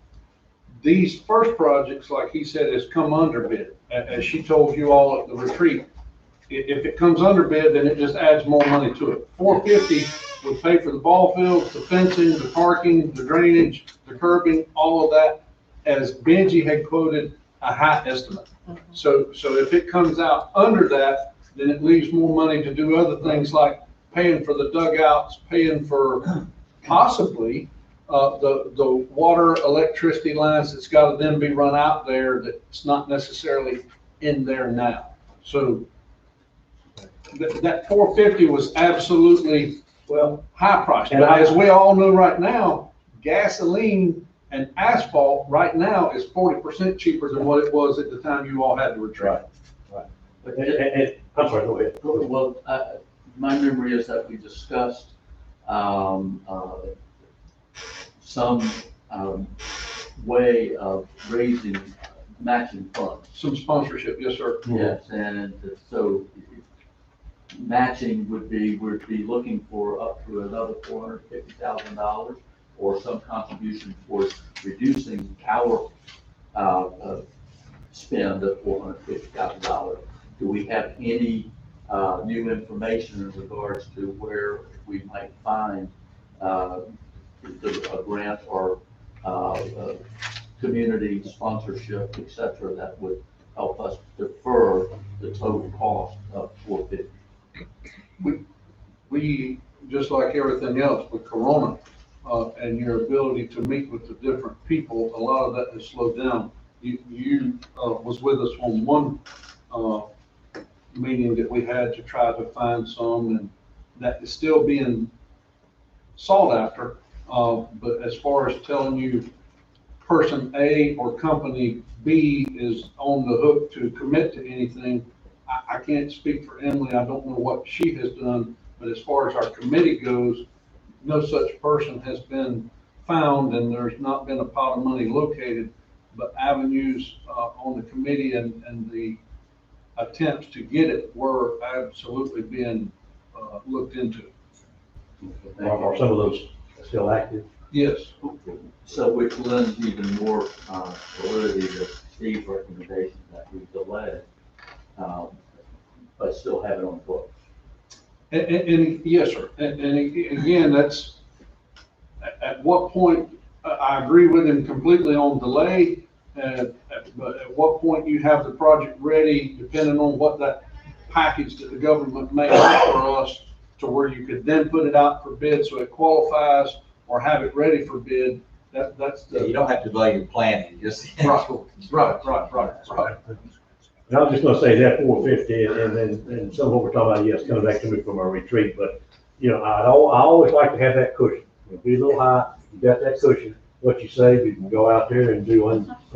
these first projects, like he said, has come under bid. As she told you all at the retreat, if it comes under bid, then it just adds more money to it. 450 would pay for the ball fields, the fencing, the parking, the drainage, the curbing, all of that, as Benji had quoted, a high estimate. So if it comes out under that, then it leaves more money to do other things like paying for the dugouts, paying for possibly the water, electricity lines that's got to then be run out there that's not necessarily in there now. So that 450 was absolutely, well, high price. And But as we all know right now, gasoline and asphalt right now is 40% cheaper than what it was at the time you all had to retreat. I'm sorry, go ahead. Well, my memory is that we discussed, some, way of raising matching funds. Some sponsorship, yes, sir. Yes, and so matching would be, we'd be looking for up to another $450,000 or some contribution towards reducing our, spend of $450,000. Do we have any, new information in regards to where we might find, a grant or, community sponsorship, et cetera, that would help us defer the total cost of $450,000? We, just like everything else with Corona, and your ability to meet with the different people, a lot of that has slowed down. You was with us on one, meeting that we had to try to find some, and that is still being sought after. But as far as telling you person A or company B is on the hook to commit to anything, I can't speak for Emily. I don't know what she has done, but as far as our committee goes, no such person has been found, and there's not been a pot of money located, but avenues on the committee and the attempts to get it were absolutely being looked into. Are some of those still active? Yes. So which lends even more validity to Steve's recommendation that we delay, but still have it on the books. And yes, sir. And again, that's, at what point, I agree with him completely on delay. But at what point you have the project ready, depending on what that package that the government may offer us, to where you could then put it out for bid so it qualifies, or have it ready for bid, that's Yeah, the. you don't have to delay your planning, just. Right. Right. And I was just gonna say that 450, and some of what we're talking about, yes, coming back to me from our retreat, but, you know, I always like to have that cushion. It'll be a little high, you got that cushion, what you save, you can go out there and do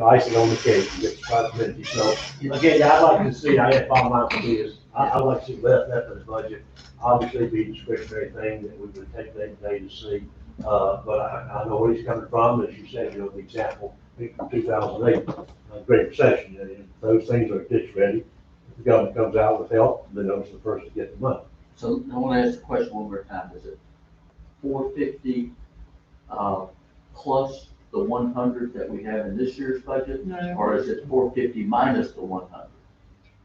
icing on the cake, you get 5 minutes. So, again, I'd like to see, I had bottom line for me is, I'd like to see less in the budget. Obviously, be a discretionary thing that we would take day to day to see. But I know where he's coming from, as you said, you know, the example, from 2008, Great Recession, and those things are ditch ready. If the government comes out with help, then those are the first to get the money. So I want to ask the question one more time. Is it 450 plus the 100 that we have in this year's budget? No. Or is it 450 minus the 100?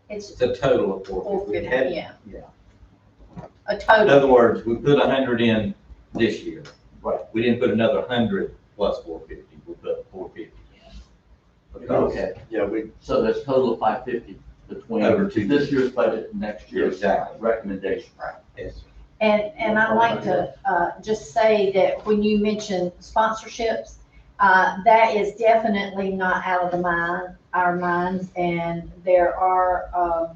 It's It's a total of 450. 450, yeah. Yeah. a In total. other words, we put 100 in this year. Right. We didn't put another 100 plus 450, we put 450 in. Because- Okay, Yeah, so that's total of 550 Over between 2. this year's budget and next year's Exactly. recommendation. yes. And I'd like to just say that when you mention sponsorships, that is definitely not out of our minds. And there are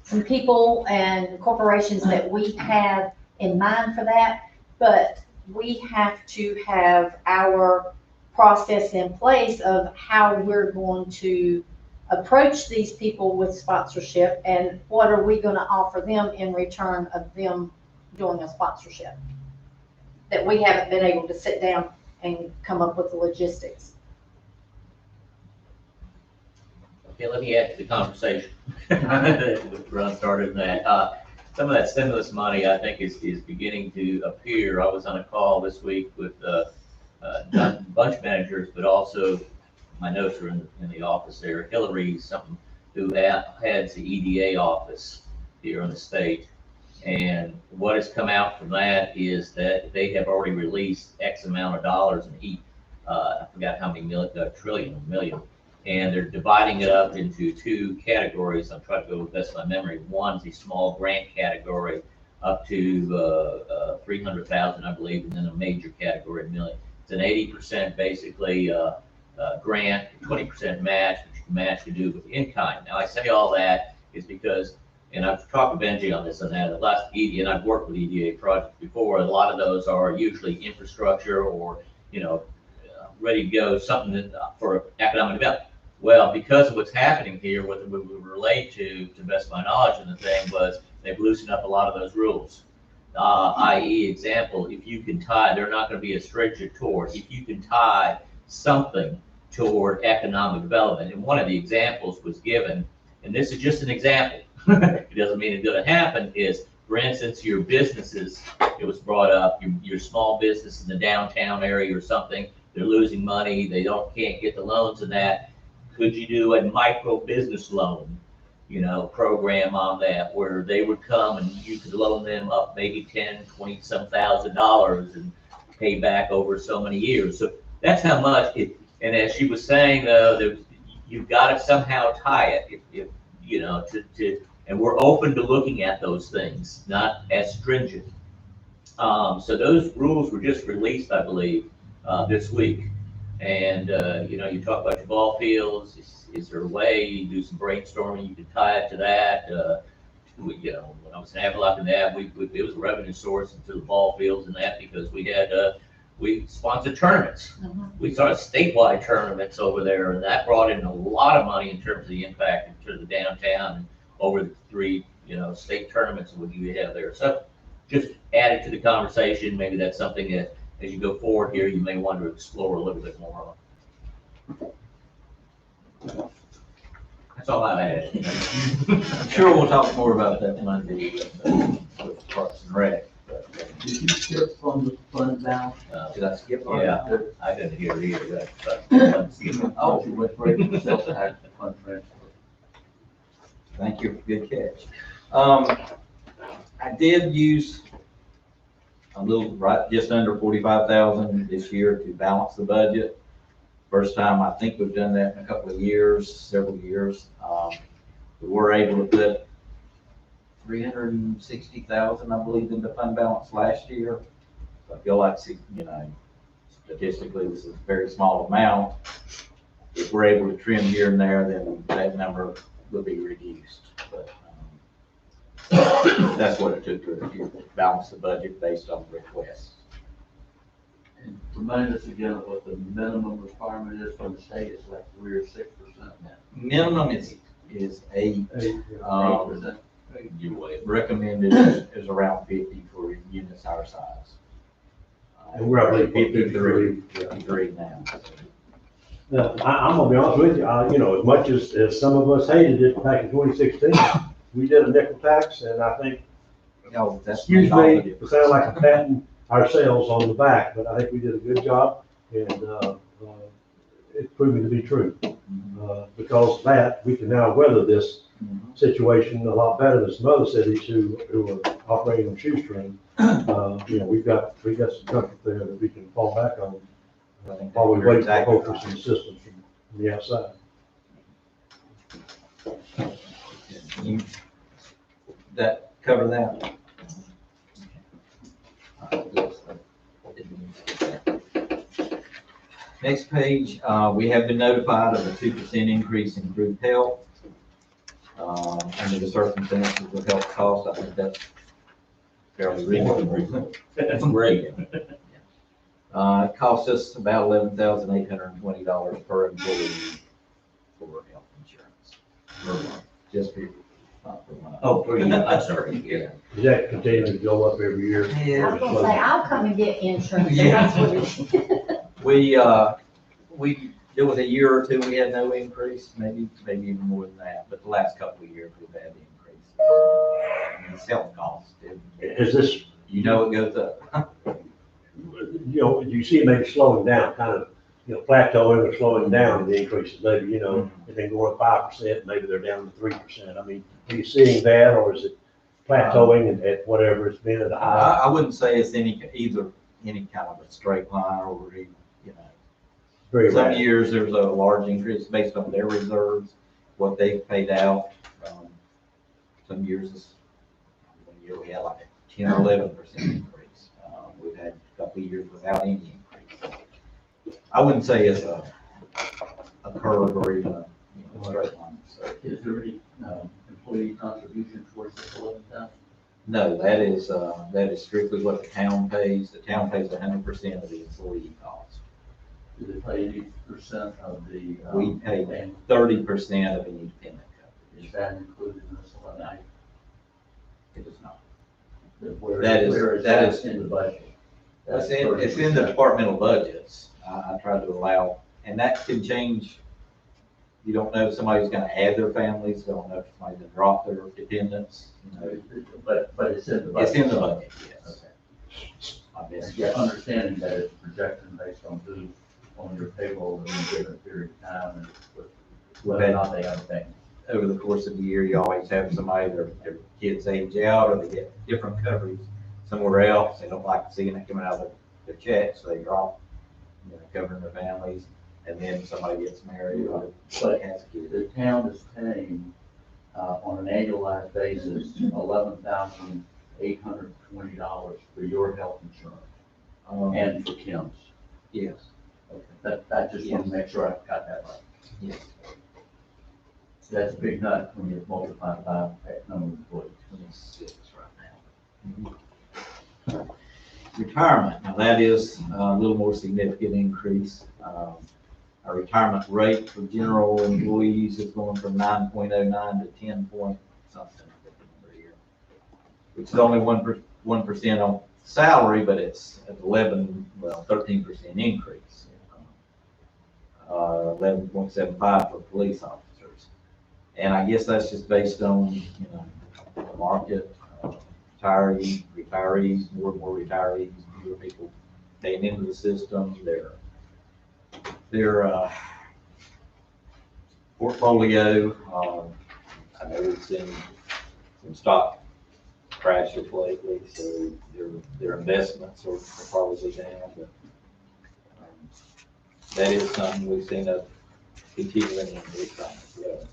some people and corporations that we have in mind for that, but we have to have our process in place of how we're going to approach these people with sponsorship, and what are we going to offer them in return of them doing a sponsorship that we haven't been able to sit down and come up with the logistics. Okay, let me add to the conversation. Ron started that. Some of that stimulus money, I think, is beginning to appear. I was on a call this week with not bunch managers, but also, my notes are in the office there, Hillary, something, who heads the EDA office here in the state. And what has come out from that is that they have already released X amount of dollars in I forgot how many million. And they're dividing it up into two categories. I'm trying to go with best of my memory. One's a small grant category up to 300,000, I believe, and then a major category, $1 million. It's an 80% basically grant, 20% match, which you can match to do with in-kind. Now, I say all that is because, and I've talked to Benji on this and that, last EDA, and I've worked with EDA projects before. A lot of those are usually infrastructure or, ready to go, something that for economic development. Well, because of what's happening here, what we relate to the best of my knowledge, and the thing was they've loosened up a lot of those rules. I.e., example, if you can tie, they're not going to be as stringent toward, if you can tie something toward economic development. And one of the examples was given, and this is just an example, it doesn't mean it's going to happen, is, for instance, your businesses, it was brought up, your small business in the downtown area or something, they're losing money, they can't get the loans and that. Could you do a micro business loan, program on that, where they would come and you could loan them up maybe 10, 20 some $1,000 and pay back over so many years. So that's how much it, and as she was saying, you've got to somehow tie it, and we're open to looking at those things, not as stringent. So those rules were just released, I believe, this week. And, you talk about your ball fields. Is there a way you do some brainstorming? You can tie it to that. When I was in Havelock and that, it was a revenue source into the ball fields and that, because we sponsored tournaments. We started statewide tournaments over there, and that brought in a lot of money in terms of the impact into the downtown and over the 3, state tournaments and what you have there. So just add it to the conversation. Maybe that's something that, as you go forward here, you may want to explore a little bit more on. That's all I had. I'm sure we'll talk more about that Monday with Parks and Rec. Did you skip from the fund balance? Did I skip? Yeah, I didn't hear it either. But, Oh, you went right to the sales tax fund transfer. Thank you, good catch. I did use a little, just under 45,000 this year to balance the budget. First time I think we've done that in a couple of years, several years. We were able to put 360,000, I believe, into fund balance last year. So I feel like, statistically, this is a very small amount. If we're able to trim here and there, then that number will be reduced. But that's what it took to balance the budget based on requests. And remind us again of what the minimum requirement is from the state. It's like 3 or 6% now. Minimum is 8. 8%. Recommended is around 50 for units our size. And we're up to 53 now. I'm gonna be honest with you, as much as some of us hated it back in 2016, we did a nickel tax, and I think, excuse me, it sounds like I'm patting ourselves on the back, but I think we did a good job, and it's proven to be true. Because of that, we can now weather this situation a lot better than some other cities who are operating on shoestring. We've got some comfort there that we can fall back on while we wait for hopefully some assistance from the outside. That cover that? Next page, we have been notified of a 2% increase in group health. Under the circumstances of health costs, I think that's fairly reasonable. That's great. It costs us about $11,820 per employee for health insurance per month, just for, not per month. Oh, for you, I'm sorry, yeah. Does that continue to go up every year? I was gonna say, I'll come and get insurance, so Yeah. that's what it is. There was a year or two, we had no increase, maybe even more than that, but the last couple of years, we've had the increase. And sales cost, Is this, you know, it goes up. do you see it maybe slowing down, kind of, plateauing or slowing down the increases? Maybe, they've been going 5%, maybe they're down to 3%. I mean, are you seeing that, or is it plateauing and at whatever it's been at the high? I wouldn't say it's either any kind of a straight line or, Very some rapid. years there's a large increase based on their reserves, what they've paid out. Some years one year we had like a 10 or 11% increase. We've had a couple of years without any increase. I wouldn't say it's a curve or even a straight line. So, Is there any, employee contribution towards this 11,000? no, that is strictly what the town pays. The town pays 100% of the employee cost. Do they pay 80% of the? We pay and 30% of an independent coverage. is that included in this 11,000? It is not. Where That is that in the budget? It's That's in the 30%. departmental budgets. I try to allow, and that can change. You don't know if somebody's gonna add their families, don't know if somebody's gonna drop their dependents, But it's in the budget. It's in the budget, yes. Okay. I guess. Yeah, understanding that it's projected based on who's on your payroll in a given period of time and whether or not they have a thing. Over the course of the year, you always have somebody, their kids age out, or they get different coverage somewhere else. They don't like seeing it coming out of their checks, so they drop, covering their families. And then somebody gets married or But has kids. the town is paying, on an annualized basis, $11,820 for your health insurance and for Kim's. Yes, Okay, I just want to make sure I've got that right. yes. That's a big nut when you multiply by that number of employees. 26 right now. Retirement, now that is a little more significant increase. Our retirement rate for general employees is going from 9.09 to 10 point something, I can't remember here, which is only 1% on salary, but it's at 13% increase. 11.75 for police officers. And I guess that's just based on, the market, retirees, more and more retirees, fewer people paying into the system, their portfolio. I know we've seen some stock crashes lately, so their investments are probably down, but that is something we've seen a continuing increase on as well.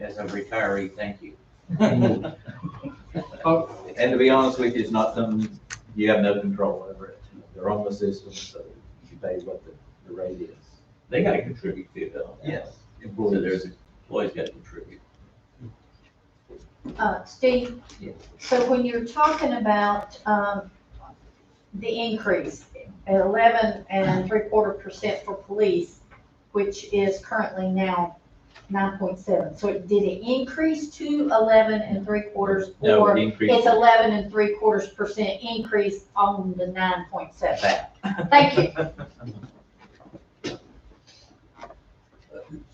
As a retiree, thank you. And to be honest with you, it's not something, you have no control over it. They're on the system, so you pay what the rate is. They gotta contribute to it though. Yes. So there's, employees gotta contribute. Steve? Yes. So when you're talking about, the increase at 11.75% for police, which is currently now 9.7. So did it increase to 11.75, No, or it increased. it's 11.75% increase on the 9.7? That. Thank you.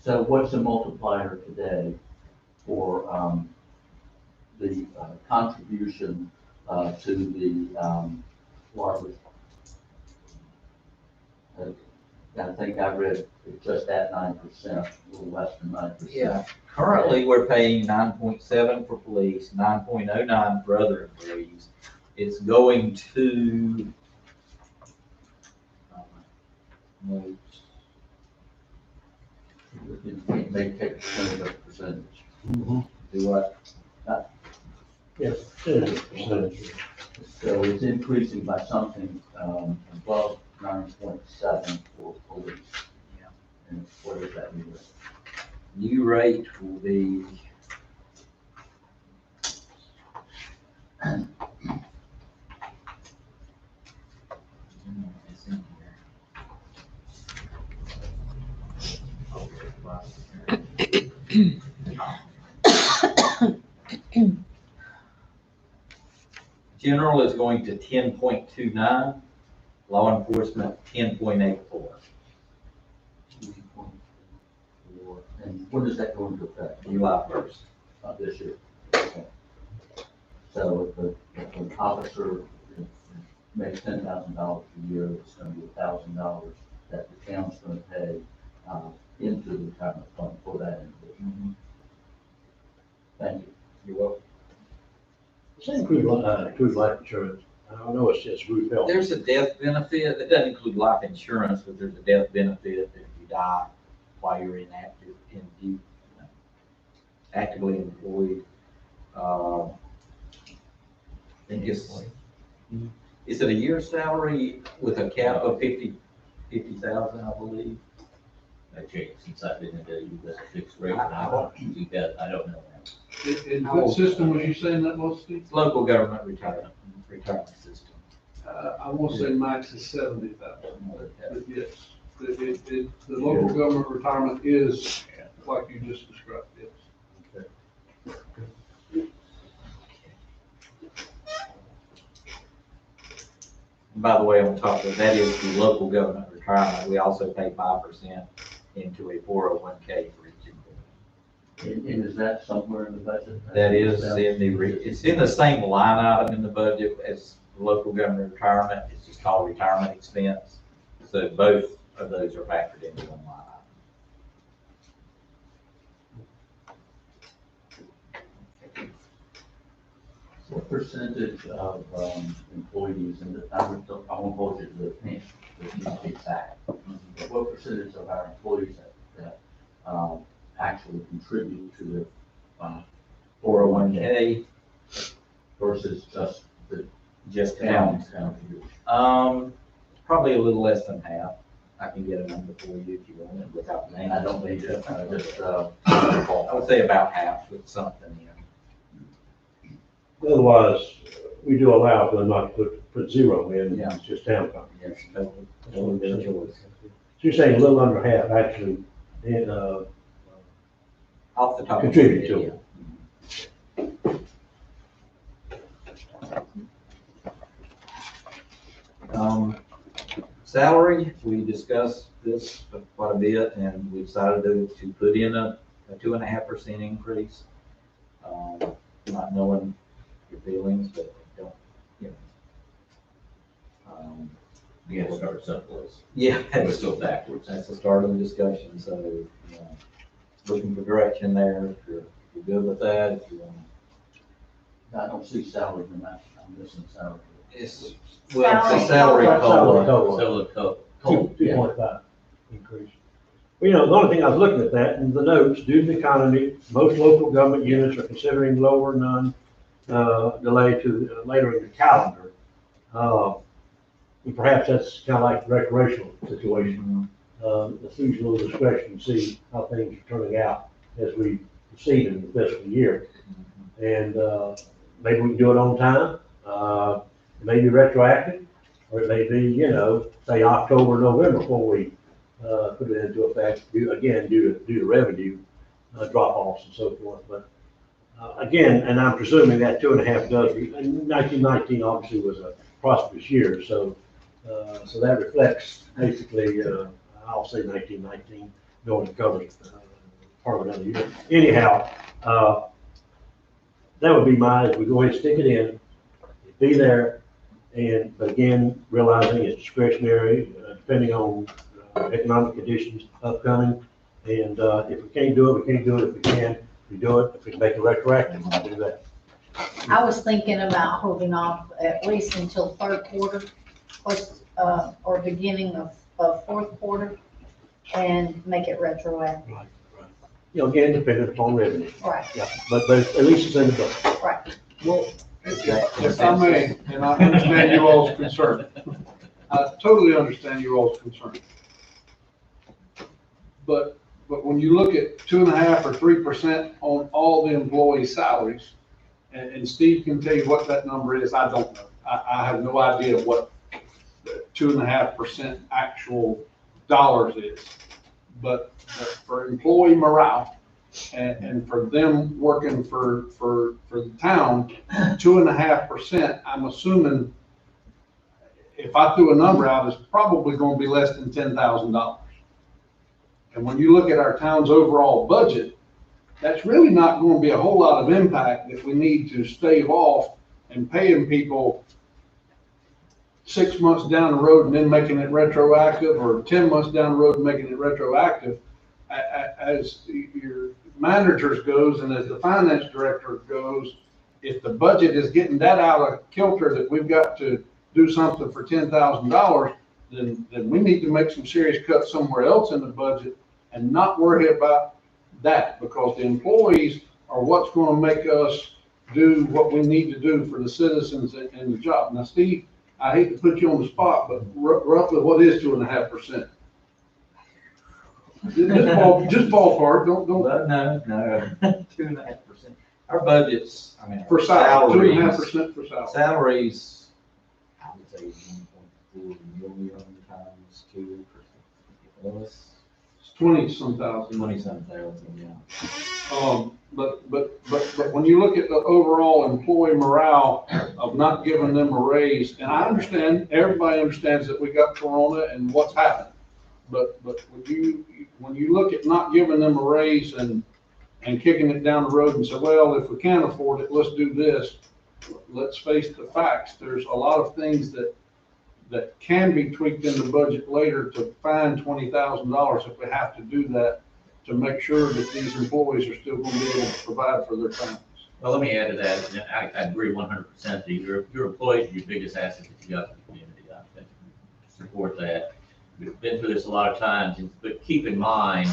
So what's the multiplier today for, the contribution, to the, Largest? I think I read it's just at 9%, a little less than 9%. Yeah, currently we're paying 9.7 for police, 9.09 for other employees. It's going to, It may take a percentage. do what? Yes, it is a percentage. So it's increasing by something, above 9.7 for police. Yeah. And what is that new rate? New rate will be. It's in here. General is going to 10.29, law enforcement 10.84. And when does that go into effect? July 1st. This year? So if an officer makes $10,000 a year, it's gonna be $1,000 that the town's gonna pay, into the retirement fund for that individual. Thank you. You're welcome. Does that include life insurance? I know it's just group health. There's a death benefit, it doesn't include life insurance, but there's a death benefit if you die while you're inactive, actively employed. I think is it a year's salary with a cap of 50,000, I believe? That changed since I've been in the U.S. fixed rate, and I don't know that. In what system was you saying that was, Steve? It's local government retirement system. I want to say max is 70,000, but yes, the local government retirement is like you just described, yes. By the way, on top of that is the local government retirement. We also pay 5% into a 401k for each employee. And is that somewhere in the budget? That is it's in the same line item in the budget as local government retirement. It's just called retirement expense. So both of those are factored into one line item. What percentage of employees, and I won't hold you to the penny, but you can exact. But what percentage of our employees that actually contribute to the 401k versus just the just town's down. contribution? Probably a little less than half. I can get a number for you if you want it without the name. I don't need it, I just, I would say about half with something in. Otherwise, we do allow them not to put zero in, Yeah. it's just town company. Yes, totally their choice. So you're saying a little under half actually, in, Off the top. Contribute to it. Salary, we discussed this quite a bit, and we decided to put in a 2.5% increase. Not knowing your feelings, but don't, We had to start someplace. yeah, We're that's, still backwards. that's the start of the discussion, so, looking for direction there, if you're good with that, if you want. I don't see salary in that, I'm missing salary. It's, well, it's a Salary. salary Salary COLA. So, 2.5 increase. Well, the only thing I was looking at that, in the notes, due to the economy, most local government units are considering low or none delay to later in the calendar. And perhaps that's kind of like the recreational situation. Let's use a little discretion to see how things are turning out as we proceed in the fiscal year. And maybe we can do it on time. It may be retroactive, or it may be, say October, November before we put it into effect, due to revenue drop-offs and so forth. But again, and I'm presuming that 2.5 does, and 1919 obviously was a prosperous year, so that reflects basically, I'll say 1919, going to cover part of another year. Anyhow, that would be mine, we go ahead and stick it in, be there, but again, realizing it's discretionary, depending on economic conditions upcoming. And if we can't do it, we can't do it. If we can, we do it. If we can make it retroactive, we'll do that. I was thinking about holding off at least until third quarter, plus, or beginning of fourth quarter, and make it retroactive. Again, depending upon revenue. Right, Yeah, but at least it's in the book. right. Well, if I may, and I understand you all's concern. I totally understand you all's concern. But when you look at 2.5 or 3% on all the employee salaries, and Steve can tell you what that number is, I don't know. I have no idea what the 2.5% actual dollars is. But for employee morale and for them working for the town, 2.5%, I'm assuming, if I threw a number out, it's probably gonna be less than $10,000. And when you look at our town's overall budget, that's really not going to be a whole lot of impact that we need to stave off and paying people 6 months down the road and then making it retroactive, or 10 months down the road and making it retroactive. As your managers goes and as the finance director goes, if the budget is getting that out of kilter that we've got to do something for $10,000, then we need to make some serious cuts somewhere else in the budget and not worry about that, because the employees are what's going to make us do what we need to do for the citizens and the job. Now, Steve, I hate to put you on the spot, but roughly what is 2.5%? Just ballpark, don't. No, 2.5%. Our budgets, I mean, For our salary, salaries, 2.5% for salary. salaries, I would say 1.4 million times 2%. It's It's 20-some thousand. 20-some thousand, yeah. But when you look at the overall employee morale of not giving them a raise, and I understand, everybody understands that we got Corona and what's happened. But when you look at not giving them a raise and kicking it down the road and say, well, if we can't afford it, let's do this. Let's face the facts. There's a lot of things that can be tweaked in the budget later to find $20,000 if we have to do that, to make sure that these employees are still going to be able to provide for their families. Well, let me add to that. I agree 100% that your employees are your biggest asset that you got in the community. I support that. We've been through this a lot of times, but keep in mind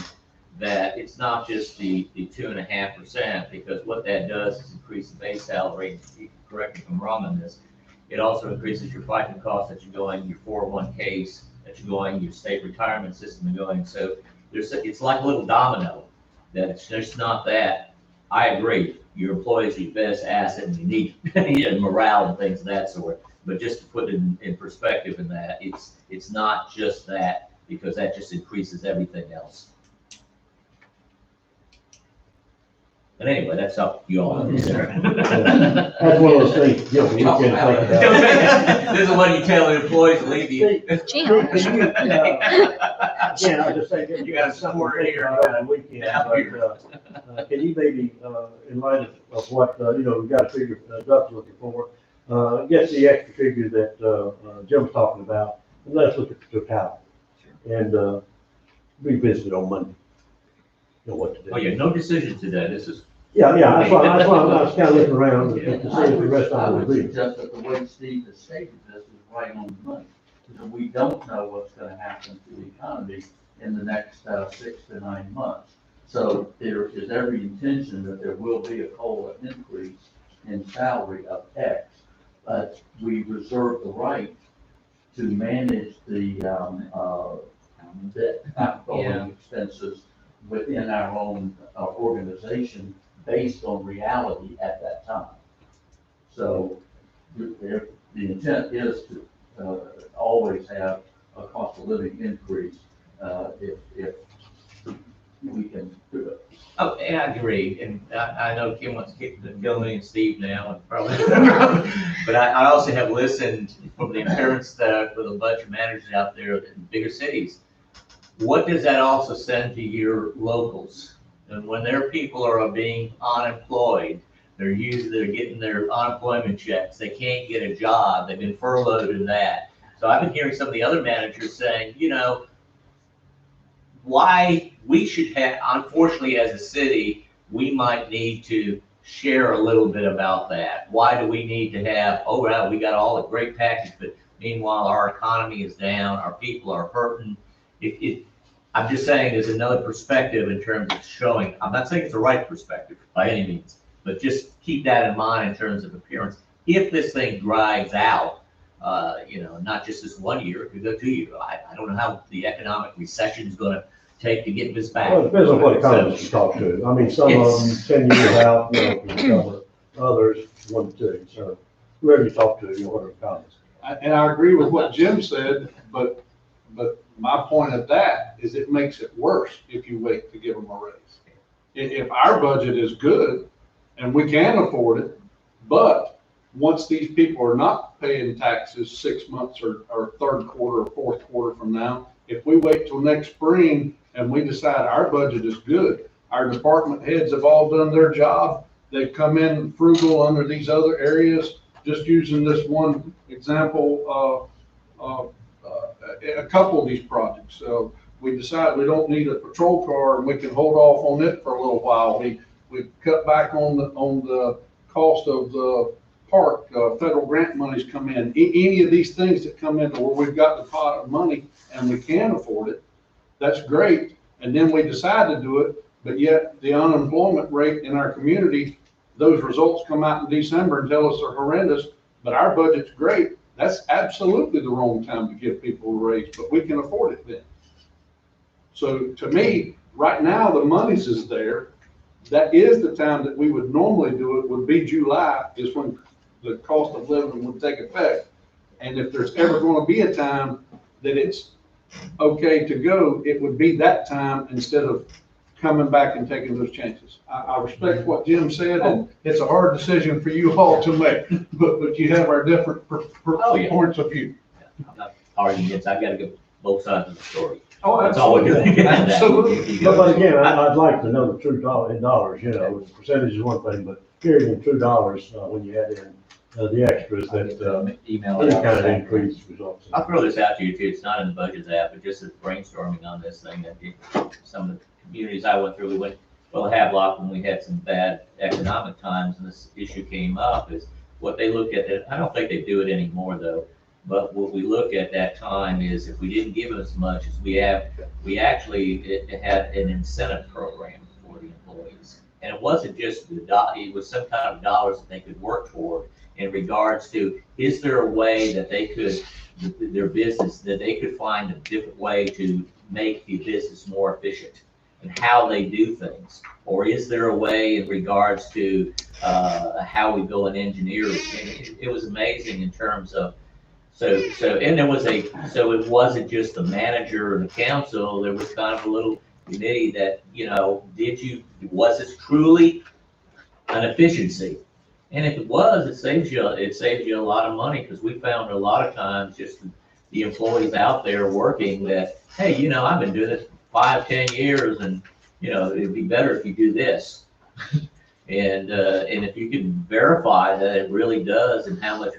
that it's not just the 2.5%, because what that does is increase the base salary. You can correct me if I'm wrong on this. It also increases your FICA costs that you're going, your 401ks that you're going, your state retirement system are going. So it's like a little domino, that it's just not that. I agree, your employees are your best asset and you need morale and things of that sort. But just to put it in perspective in that, it's not just that, because that just increases everything else. But anyway, that's up to you all. That's one of those things, you know, we can't think about. This is what you tell the employees to leave you. Again, I just say, You got a support here. On the weekend, Yeah. but, can you maybe, in light of what, we've got a figure Doug's looking for, get the extra figure that, Jim's talking about, and let's look at the totality. And, revisit it on Monday. You know what to do. Oh, yeah, no decision today. This is. Yeah, that's why I was kind of looking around to see if I the rest would of it would agree. suggest that the way Steve has stated this is right on the money. Because we don't know what's gonna happen to the economy in the next 6 to 9 months. So there is every intention that there will be a COLA increase in salary of X. But we reserve the right to manage the debt outgoing expenses within our own organization based on reality at that time. So the intent is to always have a cost of living increase if we can do it. Oh, and I agree, and I know Kim wants to get Billy and Steve now, and probably, but I also have listened from the appearance with a bunch of managers out there in bigger cities. What does that also send to your locals? And when their people are being unemployed, they're getting their unemployment checks, they can't get a job, they've been furloughed in that. So I've been hearing some of the other managers saying, why we should have, unfortunately as a city, we might need to share a little bit about that. Why do we need to have, oh, well, we got all the great package, but meanwhile our economy is down, our people are hurting. I'm just saying there's another perspective in terms of showing, I'm not saying it's the right perspective by any means, but just keep that in mind in terms of appearance. If this thing drags out, not just this 1 year, it could go 2 years. I don't know how the economic recession is going to take to get this back. Well, it depends on what economists you talk to. I mean, some of them 10 years out, can cover, others 1 to 2. So whoever you talk to, what are economists. And I agree with what Jim said, but my point of that is it makes it worse if you wait to give them a raise. If our budget is good and we can afford it, but once these people are not paying taxes 6 months or third quarter or fourth quarter from now, If we wait till next spring and we decide our budget is good, our department heads have all done their job. They've come in frugal under these other areas, just using this one example, a couple of these projects. So we decide we don't need a patrol car and we can hold off on it for a little while. We cut back on the cost of the park, federal grant monies come in. Any of these things that come in where we've got the pot of money and we can afford it, that's great. And then we decide to do it, but yet the unemployment rate in our community, those results come out in December and tell us they're horrendous, but our budget's great. That's absolutely the wrong time to give people a raise, but we can afford it then. So to me, right now, the money's is there. That is the time that we would normally do it, would be July, is when the cost of living would take effect. And if there's ever going to be a time that it's okay to go, it would be that time instead of coming back and taking those chances. I respect what Jim said, and it's a hard decision for you all to make, but you have our different points of view. I'm not arguing against, I gotta get both sides of the story. Oh, That's all we're doing. absolutely. But again, I'd like to know the true dollar, in dollars, you know, the percentage is one thing, but hearing in true dollars, when you add in, the extras that, Email. any kind of increase results. I'll throw this out to you too, it's not in the budget app, but just as brainstorming on this thing, that some of the communities I went through, we went, well, Havelock, when we had some bad economic times and this issue came up, is what they look at, I don't think they do it anymore though, but what we look at that time is if we didn't give them as much as we actually it had an incentive program for the employees. And it wasn't just it was some kind of dollars that they could work toward in regards to, is there a way that they could, their business, that they could find a different way to make the business more efficient and how they do things? Or is there a way in regards to how we go and engineer? It was amazing in terms of, and there was so it wasn't just the manager or the council, there was kind of a little committee that, was this truly an efficiency? And if it was, it saves you a lot of money, because we found a lot of times just the employees out there working that, hey, I've been doing this 5-10 years, and it'd be better if you do this. And if you can verify that it really does, and how much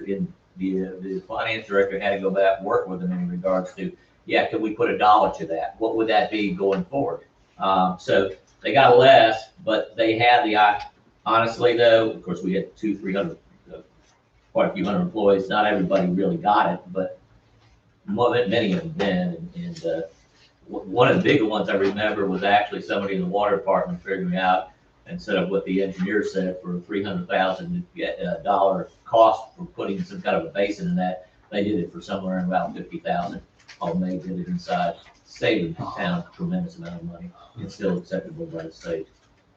the finance director had to go back and work with them in regards to, could we put $1 to that? What would that be going forward? So they got less, but they had honestly though, of course, we had 200-300, quite a few hundred employees. Not everybody really got it, but many of them did. And one of the bigger ones I remember was actually somebody in the water department figuring out, instead of what the engineer said for $300,000 cost for putting some kind of a basin in that, they did it for somewhere in about $50,000. They did it inside, saving the town a tremendous amount of money. It's still acceptable by the state.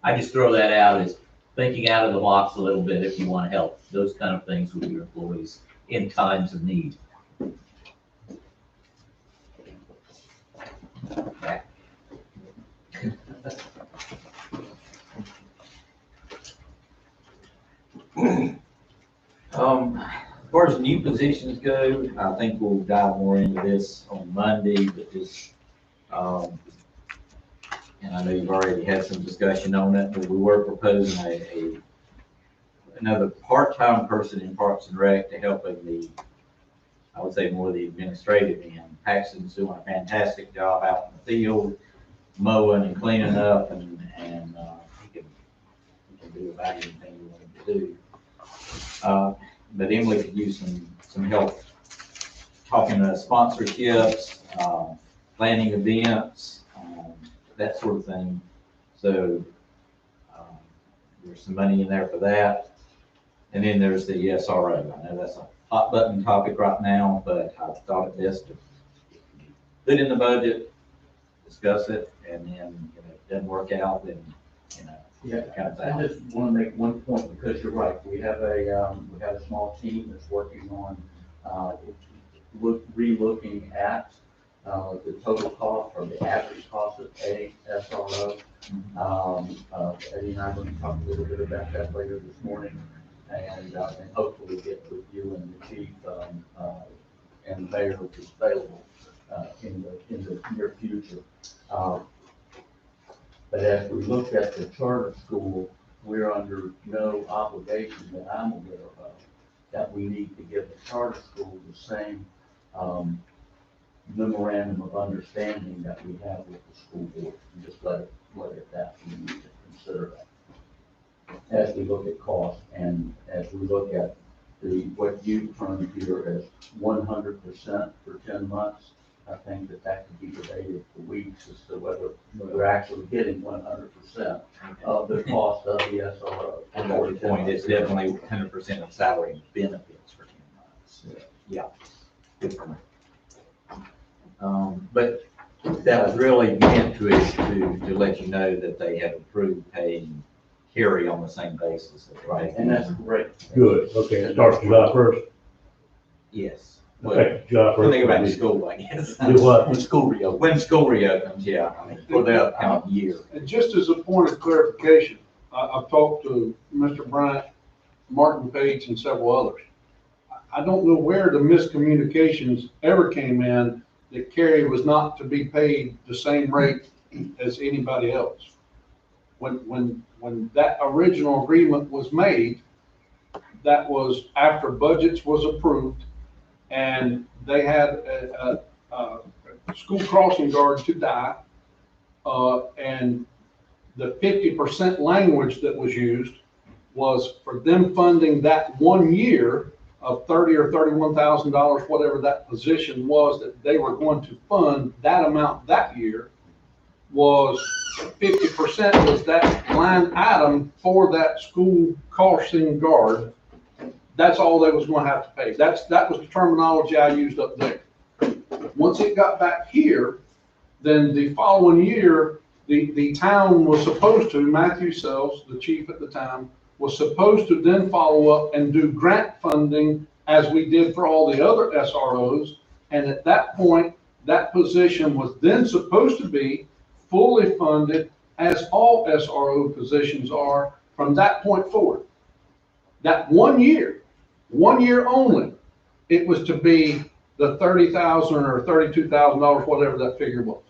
I just throw that out as thinking out of the box a little bit if you want to help those kind of things with your employees in times of need. As far as new positions go, I think we'll dive more into this on Monday, but just, and I know you've already had some discussion on it, but we were proposing another part-time person in Parks and Rec to help in I would say more the administrative end. Paxton's doing a fantastic job out in the field, mowing and cleaning up, and he can do about anything you want him to do. But Emily could use some help talking to sponsorships, planning events, that sort of thing. So there's some money in there for that. And then there's the SRO. I know that's a hot button topic right now, but I thought it best to put in the budget, discuss it, and then if it doesn't work out, then Yeah, kind of I just want to make one point, because you're right. We have a small team that's working on re-looking at the total cost or the average cost of a SRO. Eddie and I are going to talk a little bit about that later this morning, and hopefully get with you and the chief and the mayor, which is available, in the near future. But as we look at the charter school, we're under no obligation that I'm aware of, that we need to give the charter school the same memorandum of understanding that we have with the school board. And just let it that, we need to consider that. As we look at cost and as we look at what you termed here as 100% for 10 months, I think that could be debated for weeks as to whether we're actually getting 100% of the cost of the SRO. At that point, it's definitely 100% of salary and benefits for 10 months. Yeah. Good point. But that was really meant to let you know that they have approved paying Carrie on the same basis. Right, and that's great. Good, okay, it starts July 1st. Yes. Okay, July 1st. When they go back to school, I guess. Do what? When school reopens, yeah, I mean, for the upcoming year. And just as a point of clarification, I've talked to Mr. Bryant, Martin Page, and several others. I don't know where the miscommunications ever came in that Carrie was not to be paid the same rate as anybody else. When that original agreement was made, that was after budgets was approved, and they had a school crossing guard to die, and the 50% language that was used was for them funding that 1 year of $30,000 or $31,000, whatever that position was that they were going to fund that amount that year, was 50% was that line item for that school crossing guard. That's all they was going to have to pay. That was the terminology I used up there. Once it got back here, then the following year, the town was supposed to, Matthew Sells, the chief at the time, was supposed to then follow up and do grant funding as we did for all the other SROs. And at that point, that position was then supposed to be fully funded as all SRO positions are from that point forward. That 1 year, 1 year only, it was to be the $30,000 or $32,000, whatever that figure was.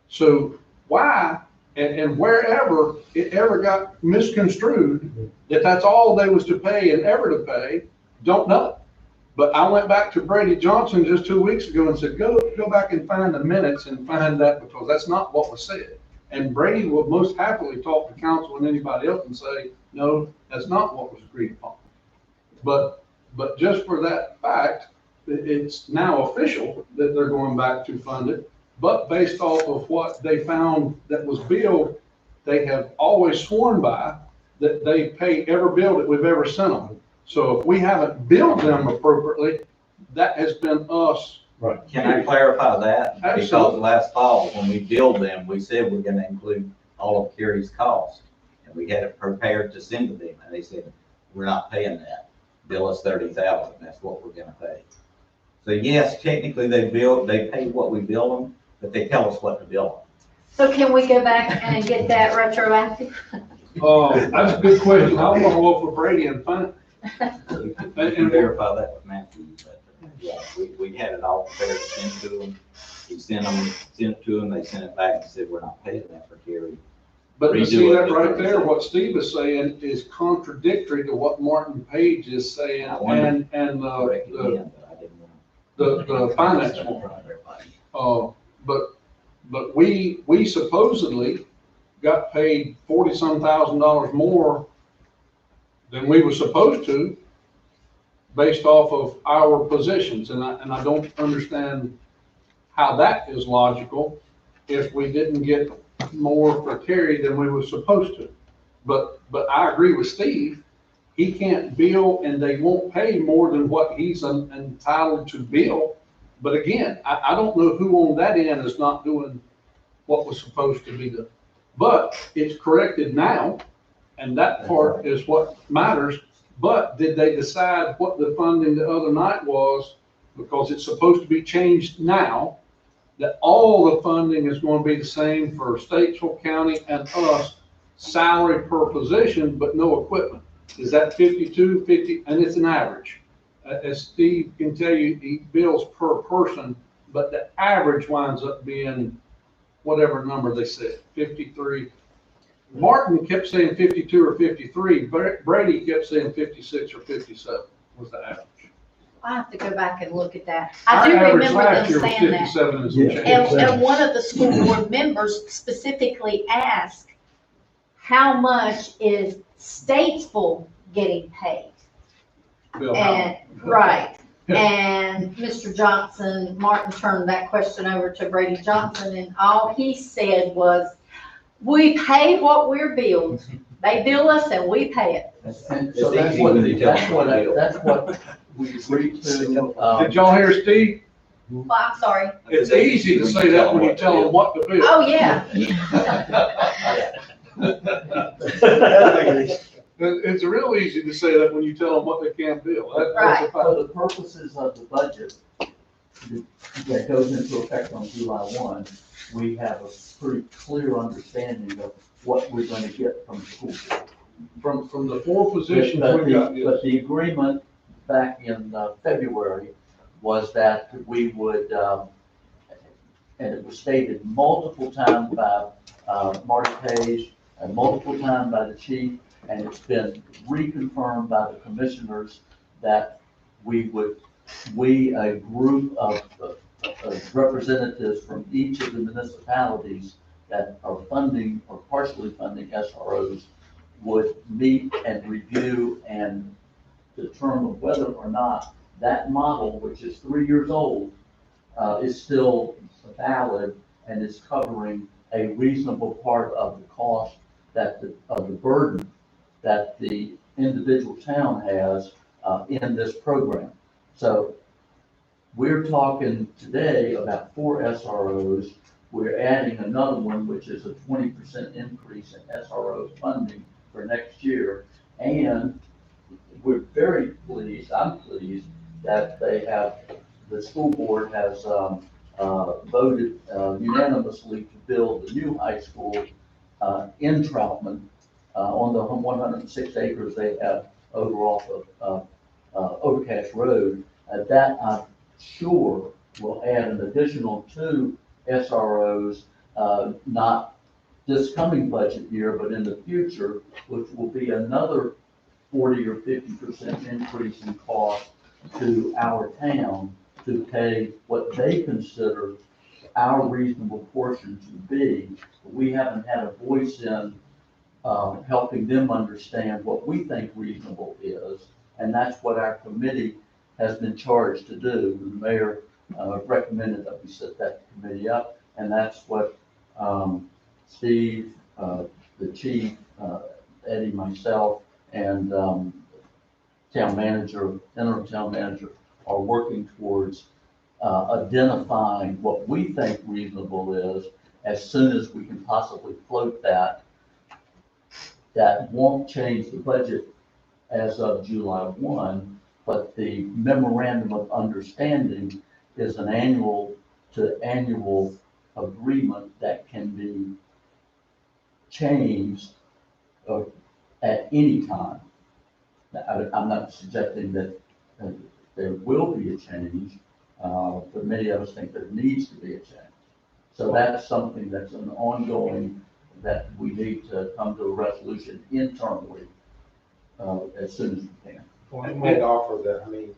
So why and wherever it ever got misconstrued that that's all they was to pay and ever to pay, don't know. But I went back to Brady Johnson just 2 weeks ago and said, go back and find the minutes and find that, because that's not what was said. And Brady will most happily talk to council and anybody else and say, no, that's not what was agreed upon. But just for that fact, it's now official that they're going back to fund it. But based off of what they found that was billed, they have always sworn by that they pay every bill that we've ever sent them. So if we haven't billed them appropriately, that has been us. Right. Can I clarify that? Absolutely. Because last fall, when we billed them, we said we're gonna include all of Carrie's costs. And we had it prepared to send to them, and they said, we're not paying that. Bill us $30,000, that's what we're gonna pay. So yes, technically they pay what we bill them, but they tell us what to bill them. So can we go back and get that retroactive? That's a good question. I want to look for Brady and find it. We can verify that with Matthew, but yeah, we had it all prepared to send to them. We sent it to them, they sent it back and said, we're not paying that for Carrie. But you Redo see it that with right the- there, what Steve is saying is contradictory to what Martin Page is saying I wondered. and Correct again, but I didn't want the finance to. one. But we supposedly got paid $40-some thousand more than we were supposed to based off of our positions. And I don't understand how that is logical if we didn't get more for Terry than we were supposed to. But I agree with Steve. He can't bill and they won't pay more than what he's entitled to bill. But again, I don't know who on that end is not doing what was supposed to be done. But it's corrected now, and that part is what matters. But did they decide what the funding the other night was? Because it's supposed to be changed now, that all the funding is going to be the same for Statesville County and us, salary per position, but no equipment. Is that 52, 50, and it's an average. As Steve can tell you, he bills per person but the average winds up being whatever number they said, 53. Martin kept saying 52 or 53, Brady kept saying 56 or 57 was the average. I have to go back and look at that. I do Our average remember last them year was saying that. 57 and some Yeah. change. And one of the school board members specifically asked, how much is Statesville getting paid? Bill And, Howard. right, and Mr. Johnson, Martin turned that question over to Brady Johnson, and all he said was, we pay what we're billed. They bill us and we pay it. And so It's that's easy what, when you tell that's them what, what to do. that's what we agreed to. Did y'all hear Steve? Well, I'm sorry. It's easy to say that when you tell them what to do. Oh, yeah. It's real easy to say that when you tell them what they can't bill. That's a fact. For the purposes of the budget that goes into effect on July 1, we have a pretty clear understanding of what we're going to get from the school board. From the four positions But we got, yes. but the agreement back in February was that we would, and it was stated multiple times by Marty Page, and multiple times by the chief, and it's been reconfirmed by the commissioners that we, a group of representatives from each of the municipalities that are funding or partially funding SROs would meet and review and determine whether or not that model, which is 3 years old, is still valid and is covering a reasonable part of the cost of the burden that the individual town has in this program. So we're talking today about 4 SROs. We're adding another one, which is a 20% increase in SRO funding for next year. And we're very pleased, I'm pleased, that the school board has voted unanimously to build the new high school in Troutman on the 106 acres they have over off of Overcast Road. That I'm sure will add an additional 2 SROs, not this coming budget year, but in the future, which will be another 40 or 50% increase in cost to our town to pay what they consider our reasonable portion to be. We haven't had a voice in helping them understand what we think reasonable is, and that's what our committee has been charged to do. The mayor recommended that we set that committee up, and that's what Steve, the chief, Eddie, myself, and town manager, interim town manager, are working towards identifying what we think reasonable is as soon as we can possibly float that. That won't change the budget as of July 1, but the memorandum of understanding is an annual to annual agreement that can be changed at any time. I'm not suggesting that there will be a change, but many of us think there needs to be a change. So that's something that's an ongoing, that we need to come to a resolution internally as soon as we can. Well, I might offer that, I mean,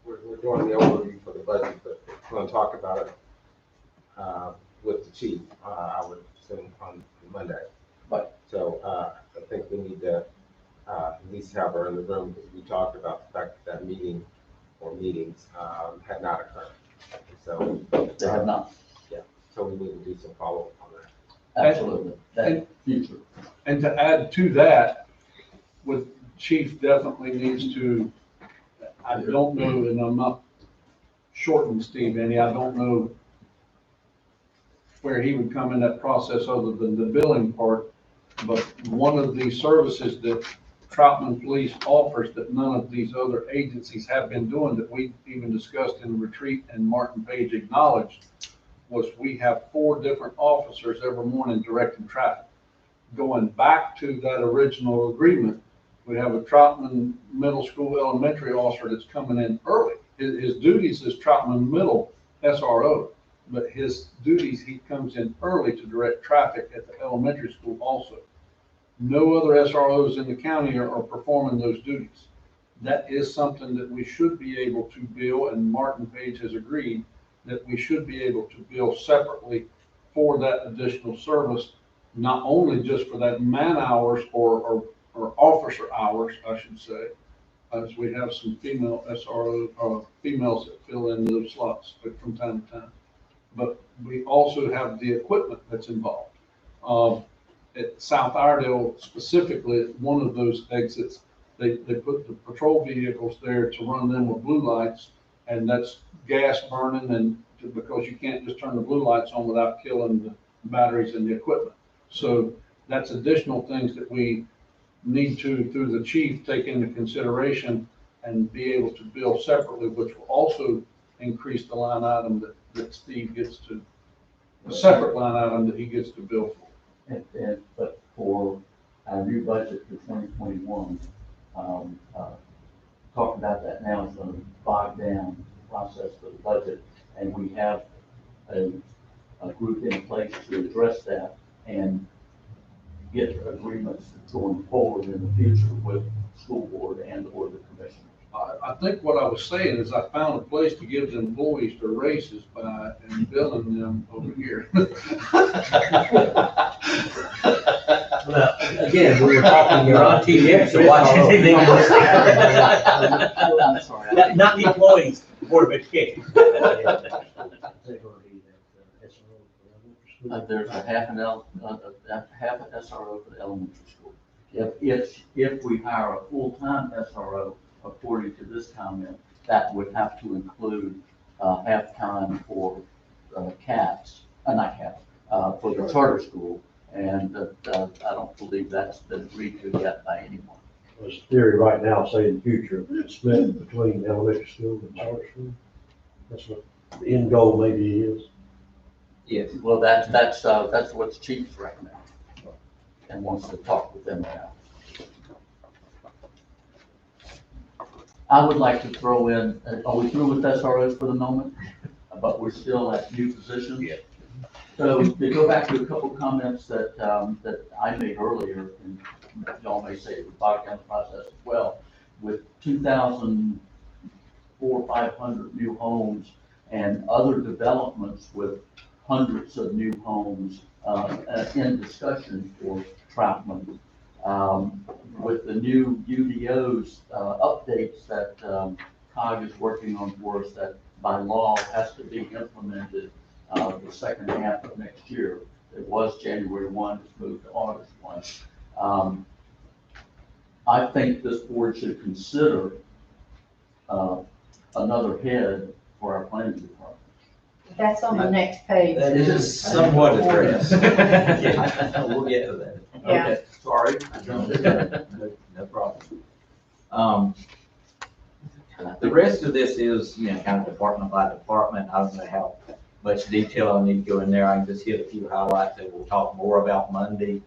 we're doing the overview for the budget, but we're gonna talk about it with the chief, I would assume on Monday. Right. So, I think we need to at least have her in the room, because we talked about the fact that meeting or meetings had not occurred. So. They have not. Yeah, so we need to do some follow-up on that. Absolutely, that future. And to add to that, with chief definitely needs to, I don't know, and I'm not shorting Steve any, I don't know where he would come in that process other than the billing part, but one of the services that Troutman Police offers that none of these other agencies have been doing, that we even discussed in the retreat and Martin Page acknowledged, was we have 4 different officers every morning directing traffic. Going back to that original agreement, we have a Troutman Middle School elementary officer that's coming in early. His duties is Troutman Middle, SRO, but his duties, he comes in early to direct traffic at the elementary school also. No other SROs in the county are performing those duties. That is something that we should be able to bill, and Martin Page has agreed that we should be able to bill separately for that additional service, not only just for that man hours or officer hours, I should say, as we have some female SRO, females that fill in those slots from time to time. But we also have the equipment that's involved. At South Iredale specifically, at one of those exits, they put the patrol vehicles there to run them with blue lights, and that's gas burning, and because you can't just turn the blue lights on without killing the batteries in the equipment. So that's additional things that we need to, through the chief, take into consideration and be able to bill separately, which will also increase the line item that Steve gets to, a separate line item that he gets to bill for. But for our new budget for 2021, talk about that now is going to bog down the process for the budget, and we have a group in place to address that and get agreements going forward in the future with school board and or the commissioners. I think what I was saying is I found a place to give the employees their raises by and billing them over here. Well, again, we were talking. You're on TV, so watch anything else. I'm sorry. Not the employees, Board of Education. There's a half an SRO for the elementary school. If we hire a full-time SRO, according to this comment, that would have to include half-time for for the charter school, and I don't believe that's been agreed to yet by anyone. There's a theory right now saying in the future, it's split between elementary school and charter school. That's what the end goal maybe is. Yes. Well, that's what the chief's recommending and wants to talk with them about. I would like to throw in, are we through with SROs for the moment? But we're still at new positions? Yeah. So to go back to a couple comments that I made earlier, and y'all may say it would bog down the process as well, with 2,400-500 new homes and other developments with hundreds of new homes in discussion for Troutman. With the new UDOs updates that COG is working on for us, that by law has to be implemented the second half of next year. It was January 1, it's moved to August 1. I think this board should consider another head for our planning department. That's on the next page. That is somewhat addressed. Yeah, we'll get to that. Yeah. Okay, sorry. No problem. The rest of this is, kind of department by department. I don't know how much detail I need to go in there. I can just hit a few highlights that we'll talk more about Monday.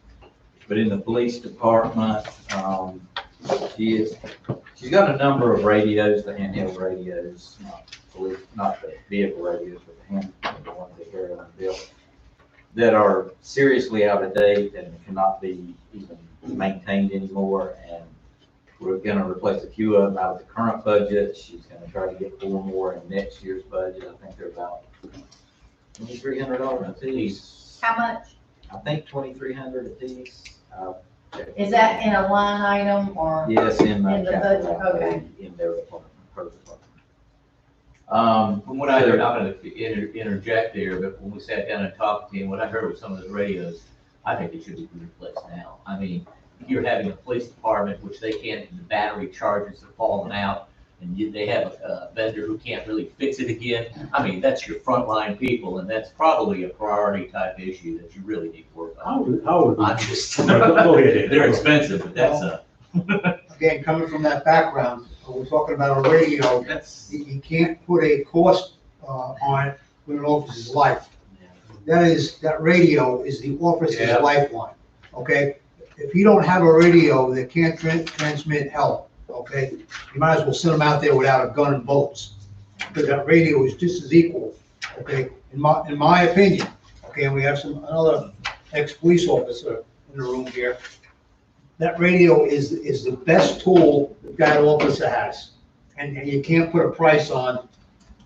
But in the police department, she's got a number of radios, the handheld radios, not the vehicle radios, but the ones they carry on the bill, that are seriously out of date and cannot be even maintained anymore. And we're going to replace a few of them out of the current budget. She's going to try to get 4 more in next year's budget. I think they're about $2,300 a piece. How much? I think $2,300 a piece. Is that in a line item or? Yes, in the In the capital budget, outlay okay. in their department, her department. From what I heard, I'm gonna interject there, but when we sat down and talked to him, what I heard with some of those radios, I think they should be replaced now. I mean, you're having a police department, which they can't, the battery charges have fallen out, and they have a vendor who can't really fix it again. I mean, that's your frontline people, and that's probably a priority type issue that you really need to work on. How would I'm just, Go ahead. they're expensive, but that's Again, coming from that background, we're talking about a radio, that's, you can't put a cost on it when an officer's life. That radio is the officer's Yeah. lifeline, okay? If you don't have a radio that can't transmit help, okay, you might as well send them out there without a gun and bullets. Because that radio is just as equal okay, in my opinion, okay, and we have another ex-police officer in the room here, that radio is the best tool that officer has. And you can't put a price on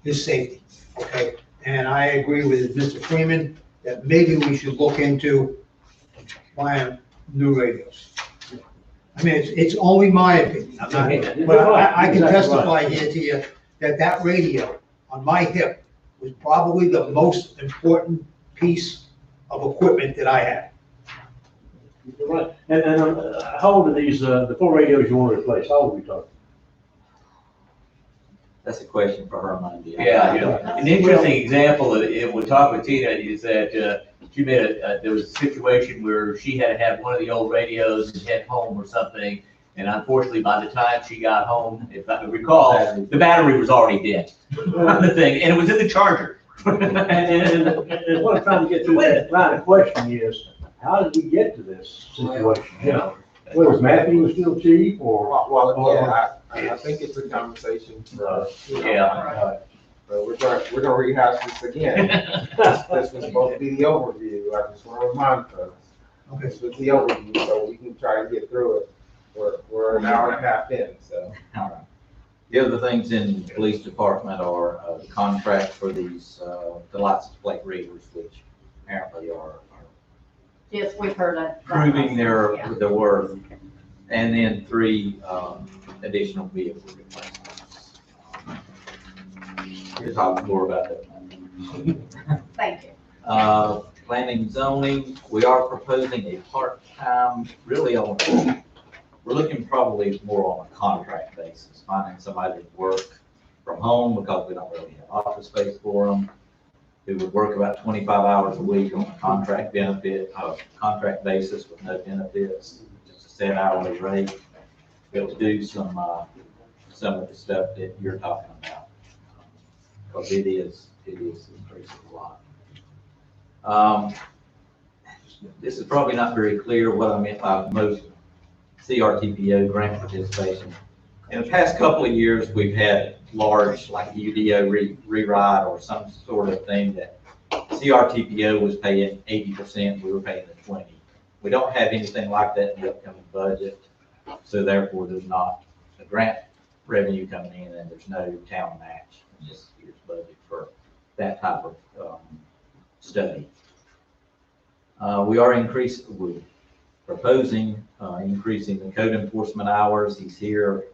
his safety, okay? And I agree with Mr. Freeman that maybe we should look into buying new radios. I mean, it's only my opinion, I'm not, but I can testify here to you that that radio on my hip was probably the most important piece of equipment that I had. You're right. And how old are these, the 4 radios you want to replace, how old are we talking? That's a question for her Monday. Yeah. An interesting example, if we talk with Tina, is that she made there was a situation where she had to have one of the old radios and head home or something. And unfortunately, by the time she got home, if I recall, the battery was already dead on the thing, and it was in the charger. And what I'm trying to get to that line of question is, how did we get to this situation? You know, was Matthew still cheap or? Well, yeah, I think it's a conversation for, Yeah. So we're gonna rehash this again. This was supposed to be the overview. I just want to remind folks. Okay. This was the overview, so we can try to get through it. We're an hour and a half in, so. All right. The other things in the police department are the contract for these, the license plate readers, which apparently are Yes, we've heard that. proving their Yeah. worth. And then 3 additional vehicle replacements. We'll talk more about that. Thank you. Planning and zoning, we are proposing a part-time, really we're looking probably more on a contract basis, finding somebody to work from home because we don't really have office space for them, who would work about 25 hours a week on a contract contract basis with no benefits, just a set hourly rate, be able to do some of the stuff that you're talking about. Because it is increasing a lot. This is probably not very clear what I meant by most CRTPO grant participation. In the past couple of years, we've had large, like UDO rewrite or some sort of thing that CRTPO was paying 80%, we were paying the 20%. We don't have anything like that in the upcoming budget, so therefore there's not a grant revenue coming in and there's no town match in this year's budget for that type of study. We're proposing increasing the code enforcement hours. He's here,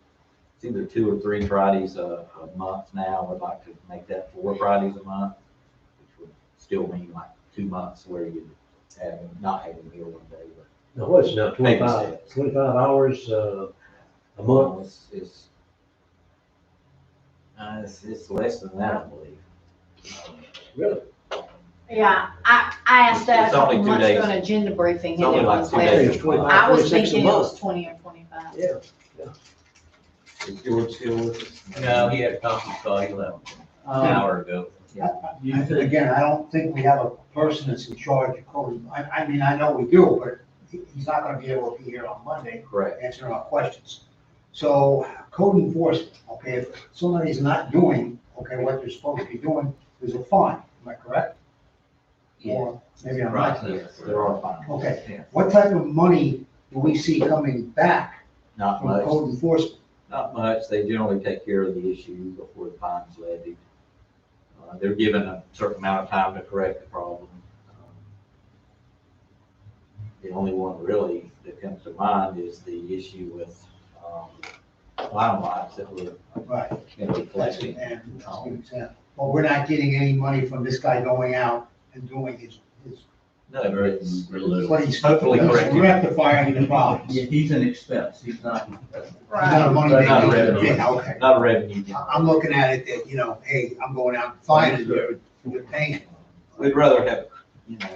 it's either 2 or 3 Fridays a month now. We'd like to make that 4 Fridays a month, which would still mean like 2 months where you not having here one day. But Now, what's it now, 25 hours a month? It's less than that, I believe. Really? Yeah, I asked that a It's only couple 2 months days. ago in agenda briefing. It's and only it like was 2 less. days. 25, I was 26 a thinking it month. was 20 or 25. Yeah. Is George still with us? No, he had a conference call, he left an hour ago. Again, I don't think we have a person that's in charge of code. I mean, I know we do, but he's not gonna be able to be here on Monday Correct. answering our questions. So code enforcement, okay, if somebody's not doing, okay, what they're supposed to be doing, there's a fine, am I correct? Or maybe I'm not clear. Yes, there are fines. Okay. Yeah. What type of money do we see coming back Not from much. code enforcement? Not much. They generally take care of the issue before the fine's levied. They're given a certain amount of time to correct the problem. The only one really that comes to mind is the issue with limelights that we're Right. going to be collecting. And that's a good example. But we're not getting any money from this guy going out and doing his No, it's what he's hopefully correcting. rectifying the problems. Yeah, he's an expense, he's not. He's not a money But not a maker. revenue. Yeah, okay. Not a revenue. I'm looking at it that, you know, hey, I'm going out and finding it, you're paying. We'd rather have,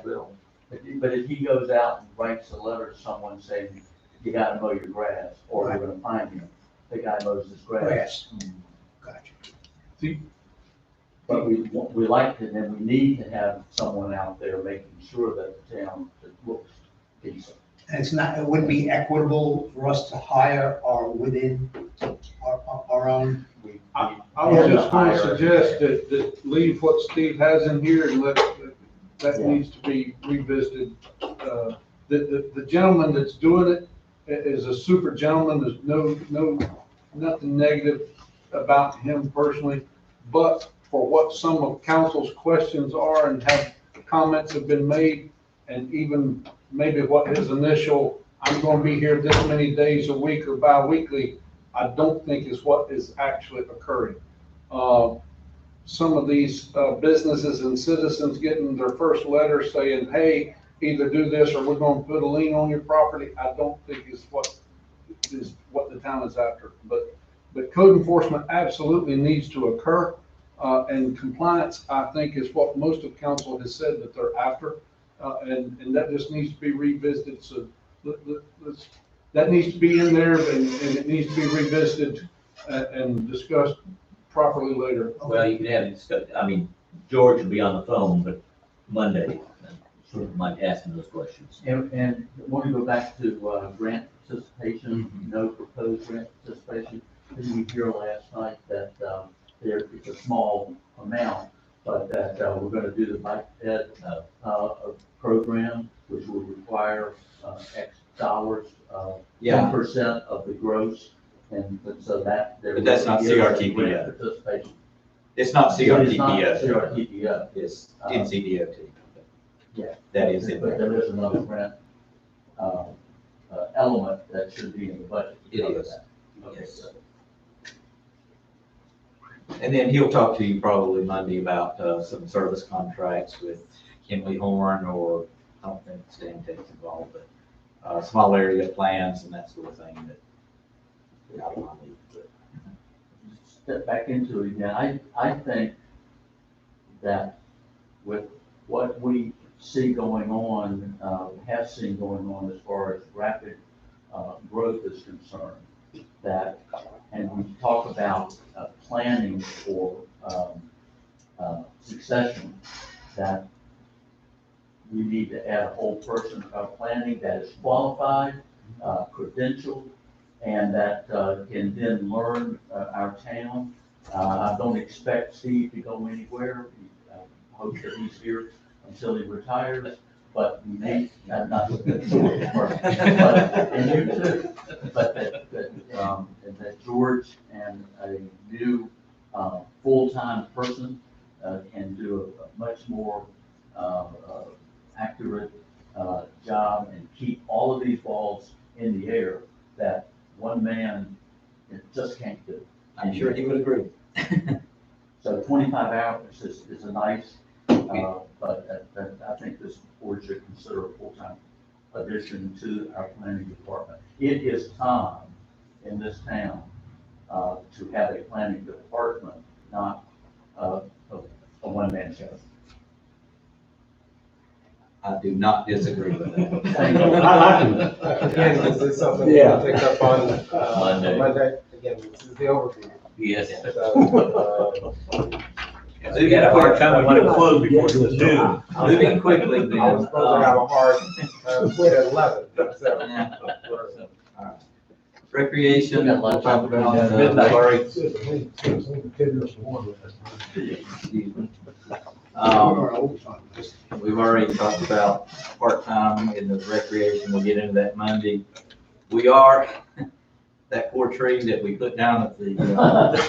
Bill. But if he goes out and writes a letter to someone saying, you gotta mow your grass, or we're gonna fine you, the guy mows his grass. Grass. Gotcha. But we like to, and we need to have someone out there making sure that the town looks decent. And it's not, it wouldn't be equitable for us to hire or within our own. I was just gonna suggest that leave what Steve has in here and that needs to be revisited. The gentleman that's doing it is a super gentleman, there's nothing negative about him personally, but for what some of council's questions are and comments have been made, and even maybe what his initial, I'm gonna be here this many days a week or bi-weekly, I don't think is what is actually occurring. Some of these businesses and citizens getting their first letter saying, hey, either do this or we're gonna put a lien on your property, I don't think is what the town is after. But code enforcement absolutely needs to occur, and compliance, I think, is what most of council has said that they're after, and that just needs to be revisited. So that needs to be in there, and it needs to be revisited and discussed properly later. Well, you could have it discussed, I mean, George will be on the phone, but Monday, sort of might ask him those questions. And I want to go back to grant participation, no proposed grant participation. Didn't we hear last night that it's a small amount, but that we're going to do the bike ed program, which will require X dollars, 10% of the gross, and so that. But that's not CRTPO. Participation. It's not But it's not CRTPO. CRTPO. It's NCDOT. Yeah. That is in But there. there is another grant element that should be in the budget. It is. Okay, Yes. so. And then he'll talk to you probably Monday about some service contracts with Kimley Horn, or I don't think Stan Tech's involved, but small area plans and that sort of thing that we outlined. Step back into it again, I think that with what we see going on, have seen going on as far as rapid growth is concerned, that, and we talk about planning for succession, that we need to add a whole person of planning that is qualified, credentialed, and that can then learn our town. I don't expect Steve to go anywhere. I hope that he's here until he retires, but we may, not but, and you too, but that George and a new full-time person can do a much more accurate job and keep all of these balls in the air that one man just can't do. I'm sure he would agree. So 25 hours is a nice, but I think this board should consider a full-time addition to our planning department. It is time in this town to have a planning department, not a one-man show. I do not disagree with that. I like it. Again, this is something we'll Yeah. take up on Monday. Again, this is the overview. Yes. So, We had a hard time, we wanted to close before it was Yeah. noon. Moving quickly then. I was supposed to have a hard quit at 11, so. Recreation, We got we'll lunch talk after about, midnight. we've already, Excuse me. We've already talked about part-time in the recreation, we'll get into that Monday. We are, that poor tree that we put down at the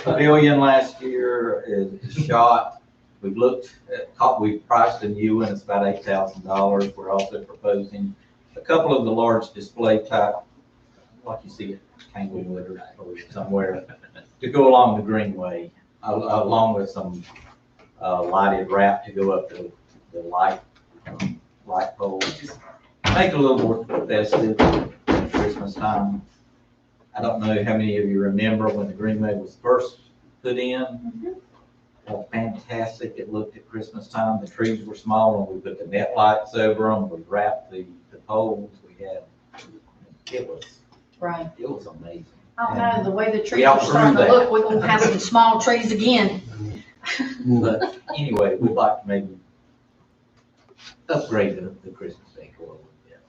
pavilion last year is shot. We've looked at, we've priced a new one, it's about $8,000. We're also proposing a couple of the large display type, like you see at Tanglewood or somewhere, to go along the greenway, along with some lighted wrap to go up the light poles. Make it a little more festive at Christmas time. I don't know how many of you remember when the greenway was first put in. How fantastic it looked at Christmas time. The trees were small and we put the net lights over them. We wrapped the poles. We had, Right. it was amazing. I don't know, the way the trees We are outgrew starting to that. look, we're gonna have some small trees again. But anyway, we'd like to maybe upgrade the Christmas decor a little bit.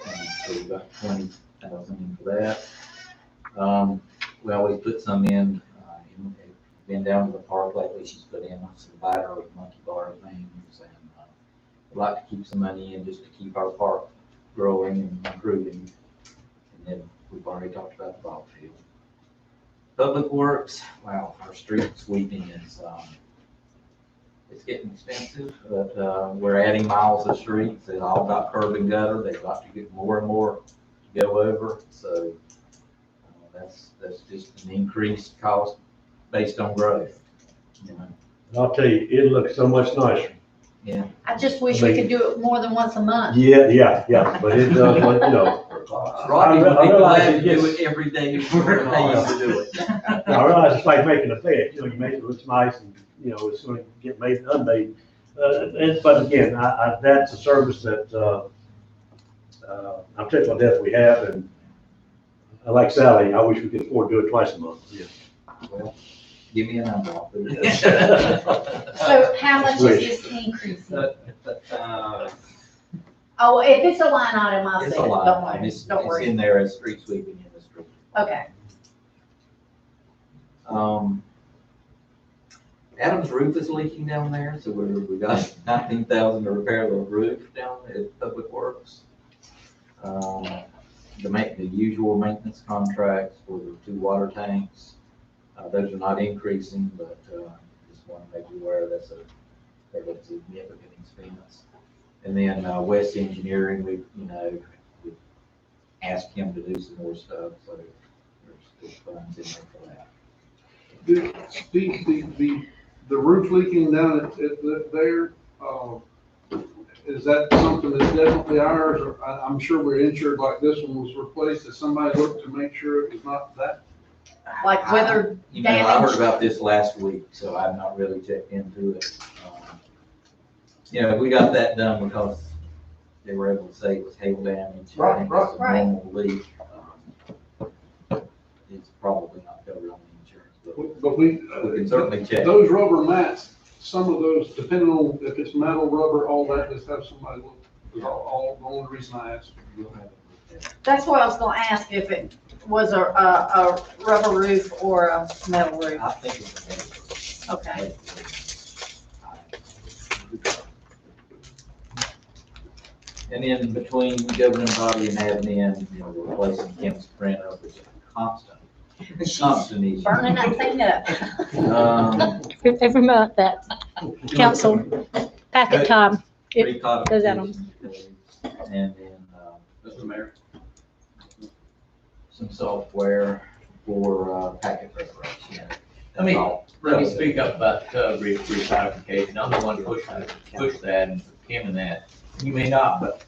And so we got 20,000 in for that. We always put some in been down to the park lately. She's put in some batter monkey bar things, and we'd like to keep some money in just to keep our park growing and improving. And then we've already talked about the ball field. Public Works, wow, our street sweeping is, it's getting expensive, but, we're adding miles of streets. It's all about curb and gutter. They've got to get more and more to go over, so, that's just an increased cost based on growth, you know. And I'll tell you, it looks so much nicer. Yeah. I just wish we could do it more than once a month. Yeah, but it does, you know. Rodney would I be realize glad it to do gets- it every day if we're paying to do it. I realize it's like making a bed, you know, you make it look nice and, you know, it's gonna get made, unmade. But again, that's a service that, I'm tickled to death we have, and like Sally, I wish we could afford to do it twice a month. Yeah. Well, give me a number, I'll put it in. So how much is this increasing? Oh, if it's a line item, I'll It's say a it, lot, don't worry, it's don't worry. in there as street sweeping in the street. Okay, Adam's roof is leaking down there, so we got 19,000 to repair the roof down at Public Works. The usual maintenance contracts for the 2 water tanks, those are not increasing, but, just want to make you aware that's a significant expense. And then, West Engineering, we asked him to do some more stuff, so there's funds in there for that. The roof leaking down at there, is that something that's definitely ours? Or I'm sure we're insured like this one was replaced. Has somebody looked to make sure it was not that? like weather I heard damage, about this last week, so I've not really checked into it. We got that done because they were able to say it was hail damage. Right, and it's a right. normal leak. It's probably not covered on the insurance, But we can certainly check. those rubber mats, some of those, depending on if it's metal, rubber, all that, just have somebody look. Is all the only reason I asked. We'll have it looked at. that's what I was gonna ask, if it was a rubber roof or a metal roof. I think it's a Okay. And then between governing body and admin, we're replacing Kim's printer, which is a constant issue. Burning that thing up. Every month, that council packet time, it goes out on. And then, Mr. Mayor, some software for, packet preparation. Let me speak up about recodification. I'm the one push that and Kim and that. You may not, but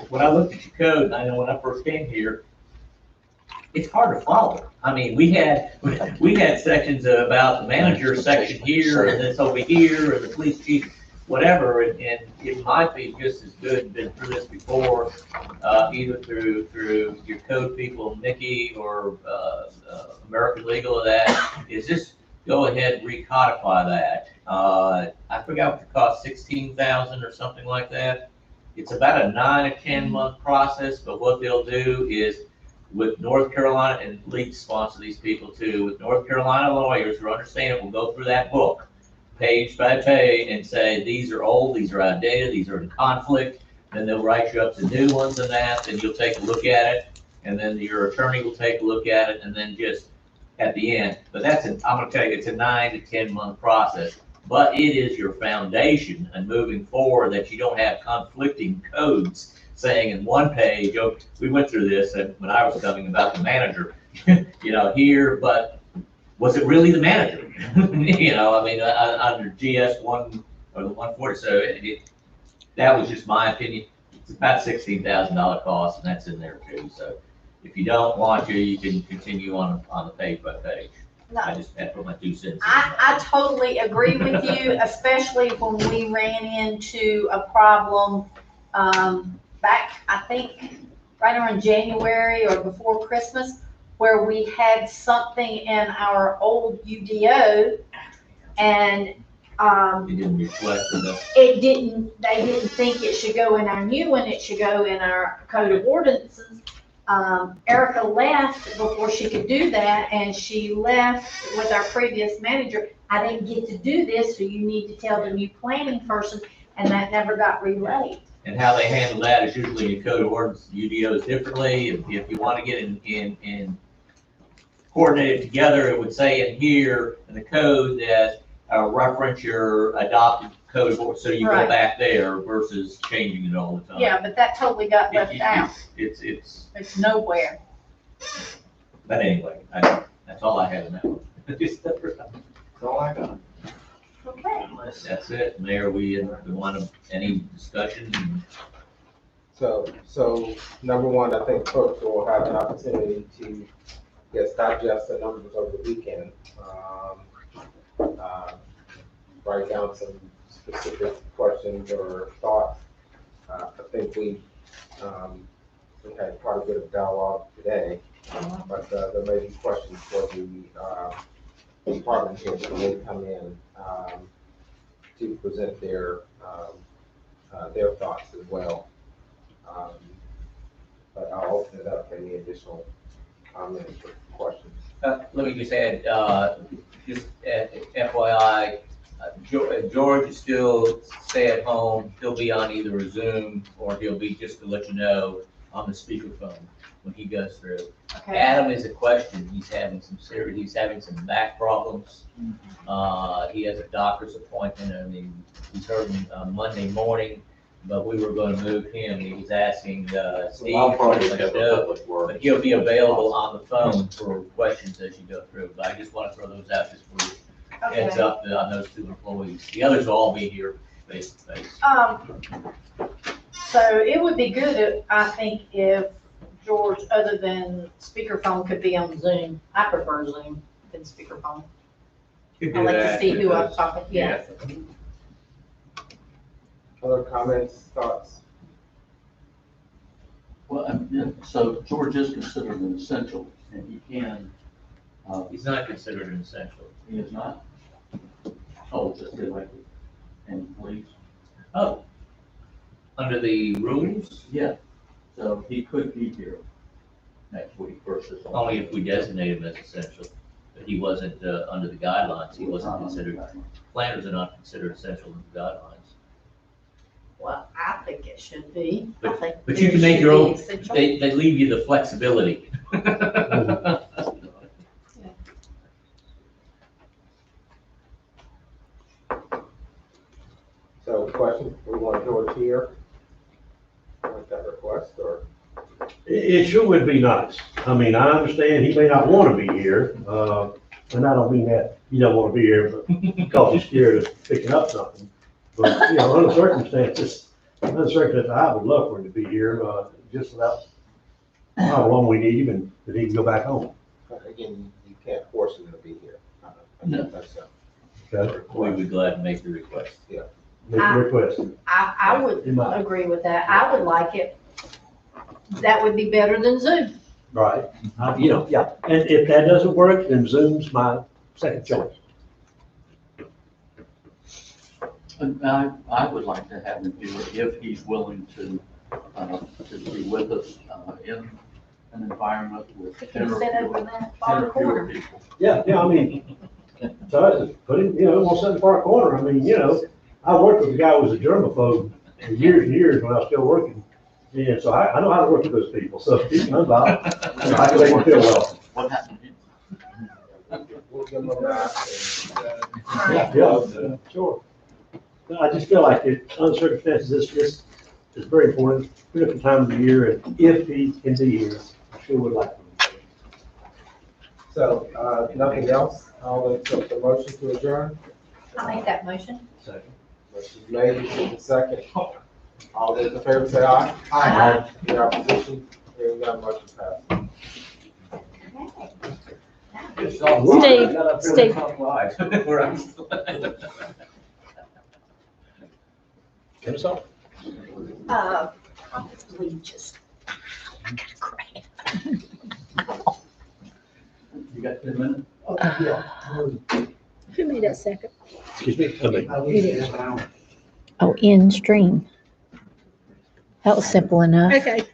when I looked at your code, I know when I first came here, it's hard to follow. I mean, we had sections about the manager section here and this over here, and the police chief, whatever, and it might be just as good, been through this before, either through your code people, Nikki, or American Legal, or that, is just go ahead and recodify that. I forgot what it cost, 16,000 or something like that. It's about a 9 or 10 month process, but what they'll do is with North Carolina, and Lee sponsor these people too, with North Carolina lawyers who understand it, will go through that book page by page and say, these are old, these are outdated, these are in conflict. Then they'll write you up the new ones and that, and you'll take a look at it. And then your attorney will take a look at it, and then just at the end. But I'm gonna tell you, it's a 9 to 10 month process. But it is your foundation and moving forward that you don't have conflicting codes saying in one page, oh, we went through this and when I was coming about the manager, here, but was it really the manager? Under GS 1 or the 140. So that was just my opinion. It's about $16,000 cost, and that's in there too. So if you don't want to, you can continue on the page by page. No. I just had to put my 2 cents in. I totally agree with you, especially when we ran into a problem, back, I think, right around January or before Christmas, where we had something in our old UDO and, It didn't reflect the. they didn't think it should go in our new one, it should go in our code of ordinances. Erica left before she could do that, and she left with our previous manager. I didn't get to do this, so you need to tell the new planning person, and that never got relayed. And how they handle that is usually in code of ordinance, UDOs differently. If you want to get in coordinated together, it would say in here in the code that reference your adopted code of ordinance, so you go Right. back there versus changing it all the time. Yeah, but that totally got left out. It's, It's nowhere. but anyway, that's all I have now. That's all I got. Okay. That's it. Mayor, we want any discussion? So number one, I think folks will have an opportunity to digest the numbers over the weekend. Write down some specific questions or thoughts. I think we had quite a bit of dialogue today, but there may be questions for the department heads when they come in to present their thoughts as well. But I'll open it up for any additional comments or questions. Let me just add, just FYI, George is still stay at home. He'll be on either a Zoom or he'll be, just to let you know, on the speakerphone when he goes through. Okay. Adam is a question. He's having some back problems. He has a doctor's appointment. I mean, he's hurting Monday morning, but we were going to move him. He was asking Steve. I'll probably to have let you know, public work. but he'll be available on the phone for questions as you go through. But I just want to throw those out just for heads Okay. up on those two employees. The others will all be here face to face. So it would be good, I think, if George, other than speakerphone, could be on Zoom. I prefer Zoom than speakerphone. I like to see who I'm talking, yeah. Other comments, thoughts? Well, so George is considered an essential, and he can, He's not considered an essential. he is not. Oh, just elected and police. Oh, under the rules, Yeah, so he could be here next week versus. only if we designate him as essential. But he wasn't under the guidelines. He wasn't considered, planners are not considered essential in the guidelines. Well, I think it should be. I think But you can it make should your be own, essential. they leave you the flexibility. So question, we want George here? Like that request, or? It sure would be nice. I mean, I understand he may not want to be here, and I don't mean that he don't want to be here, but because he's scared of picking up something. But, you know, under circumstances, I would love for him to be here, just about how long we need him and that he can go back home. Again, you can't force him to be here. No. That's Okay? We'd be glad to make the request. Make a request. I would In my- agree with that. I would like it. That would be better than Zoom. Right. You know, yeah. And if that doesn't work, then Zoom's my second choice. And I would like to have him here if he's willing to be with us, in an environment with. He can sit over that fewer far corner. people. Yeah, I mean, so I just put him, you know, we'll sit in the far corner. I mean, you know, I worked with a guy who was a germaphobe for years and years when I was still working. And so I know how to work with those people. So if he can unlock, I can make him feel well. What happened? We'll give him a laugh. Yeah, sure. I just feel like it, under circumstances, this is very important, critical time of the year, and if he can be here, I sure would like him. So, nothing else? I'll accept the motion to adjourn. I'll make that motion. Second. Motion made, second. All those in favor say aye. Aye. Any opposition? Hearing none, motion passes. Steve. Where I'm- Get us off. Probably just, I got a cramp. You got 10 minutes? Who made that second? Excuse me? Oh, in stream. That was simple enough. Okay.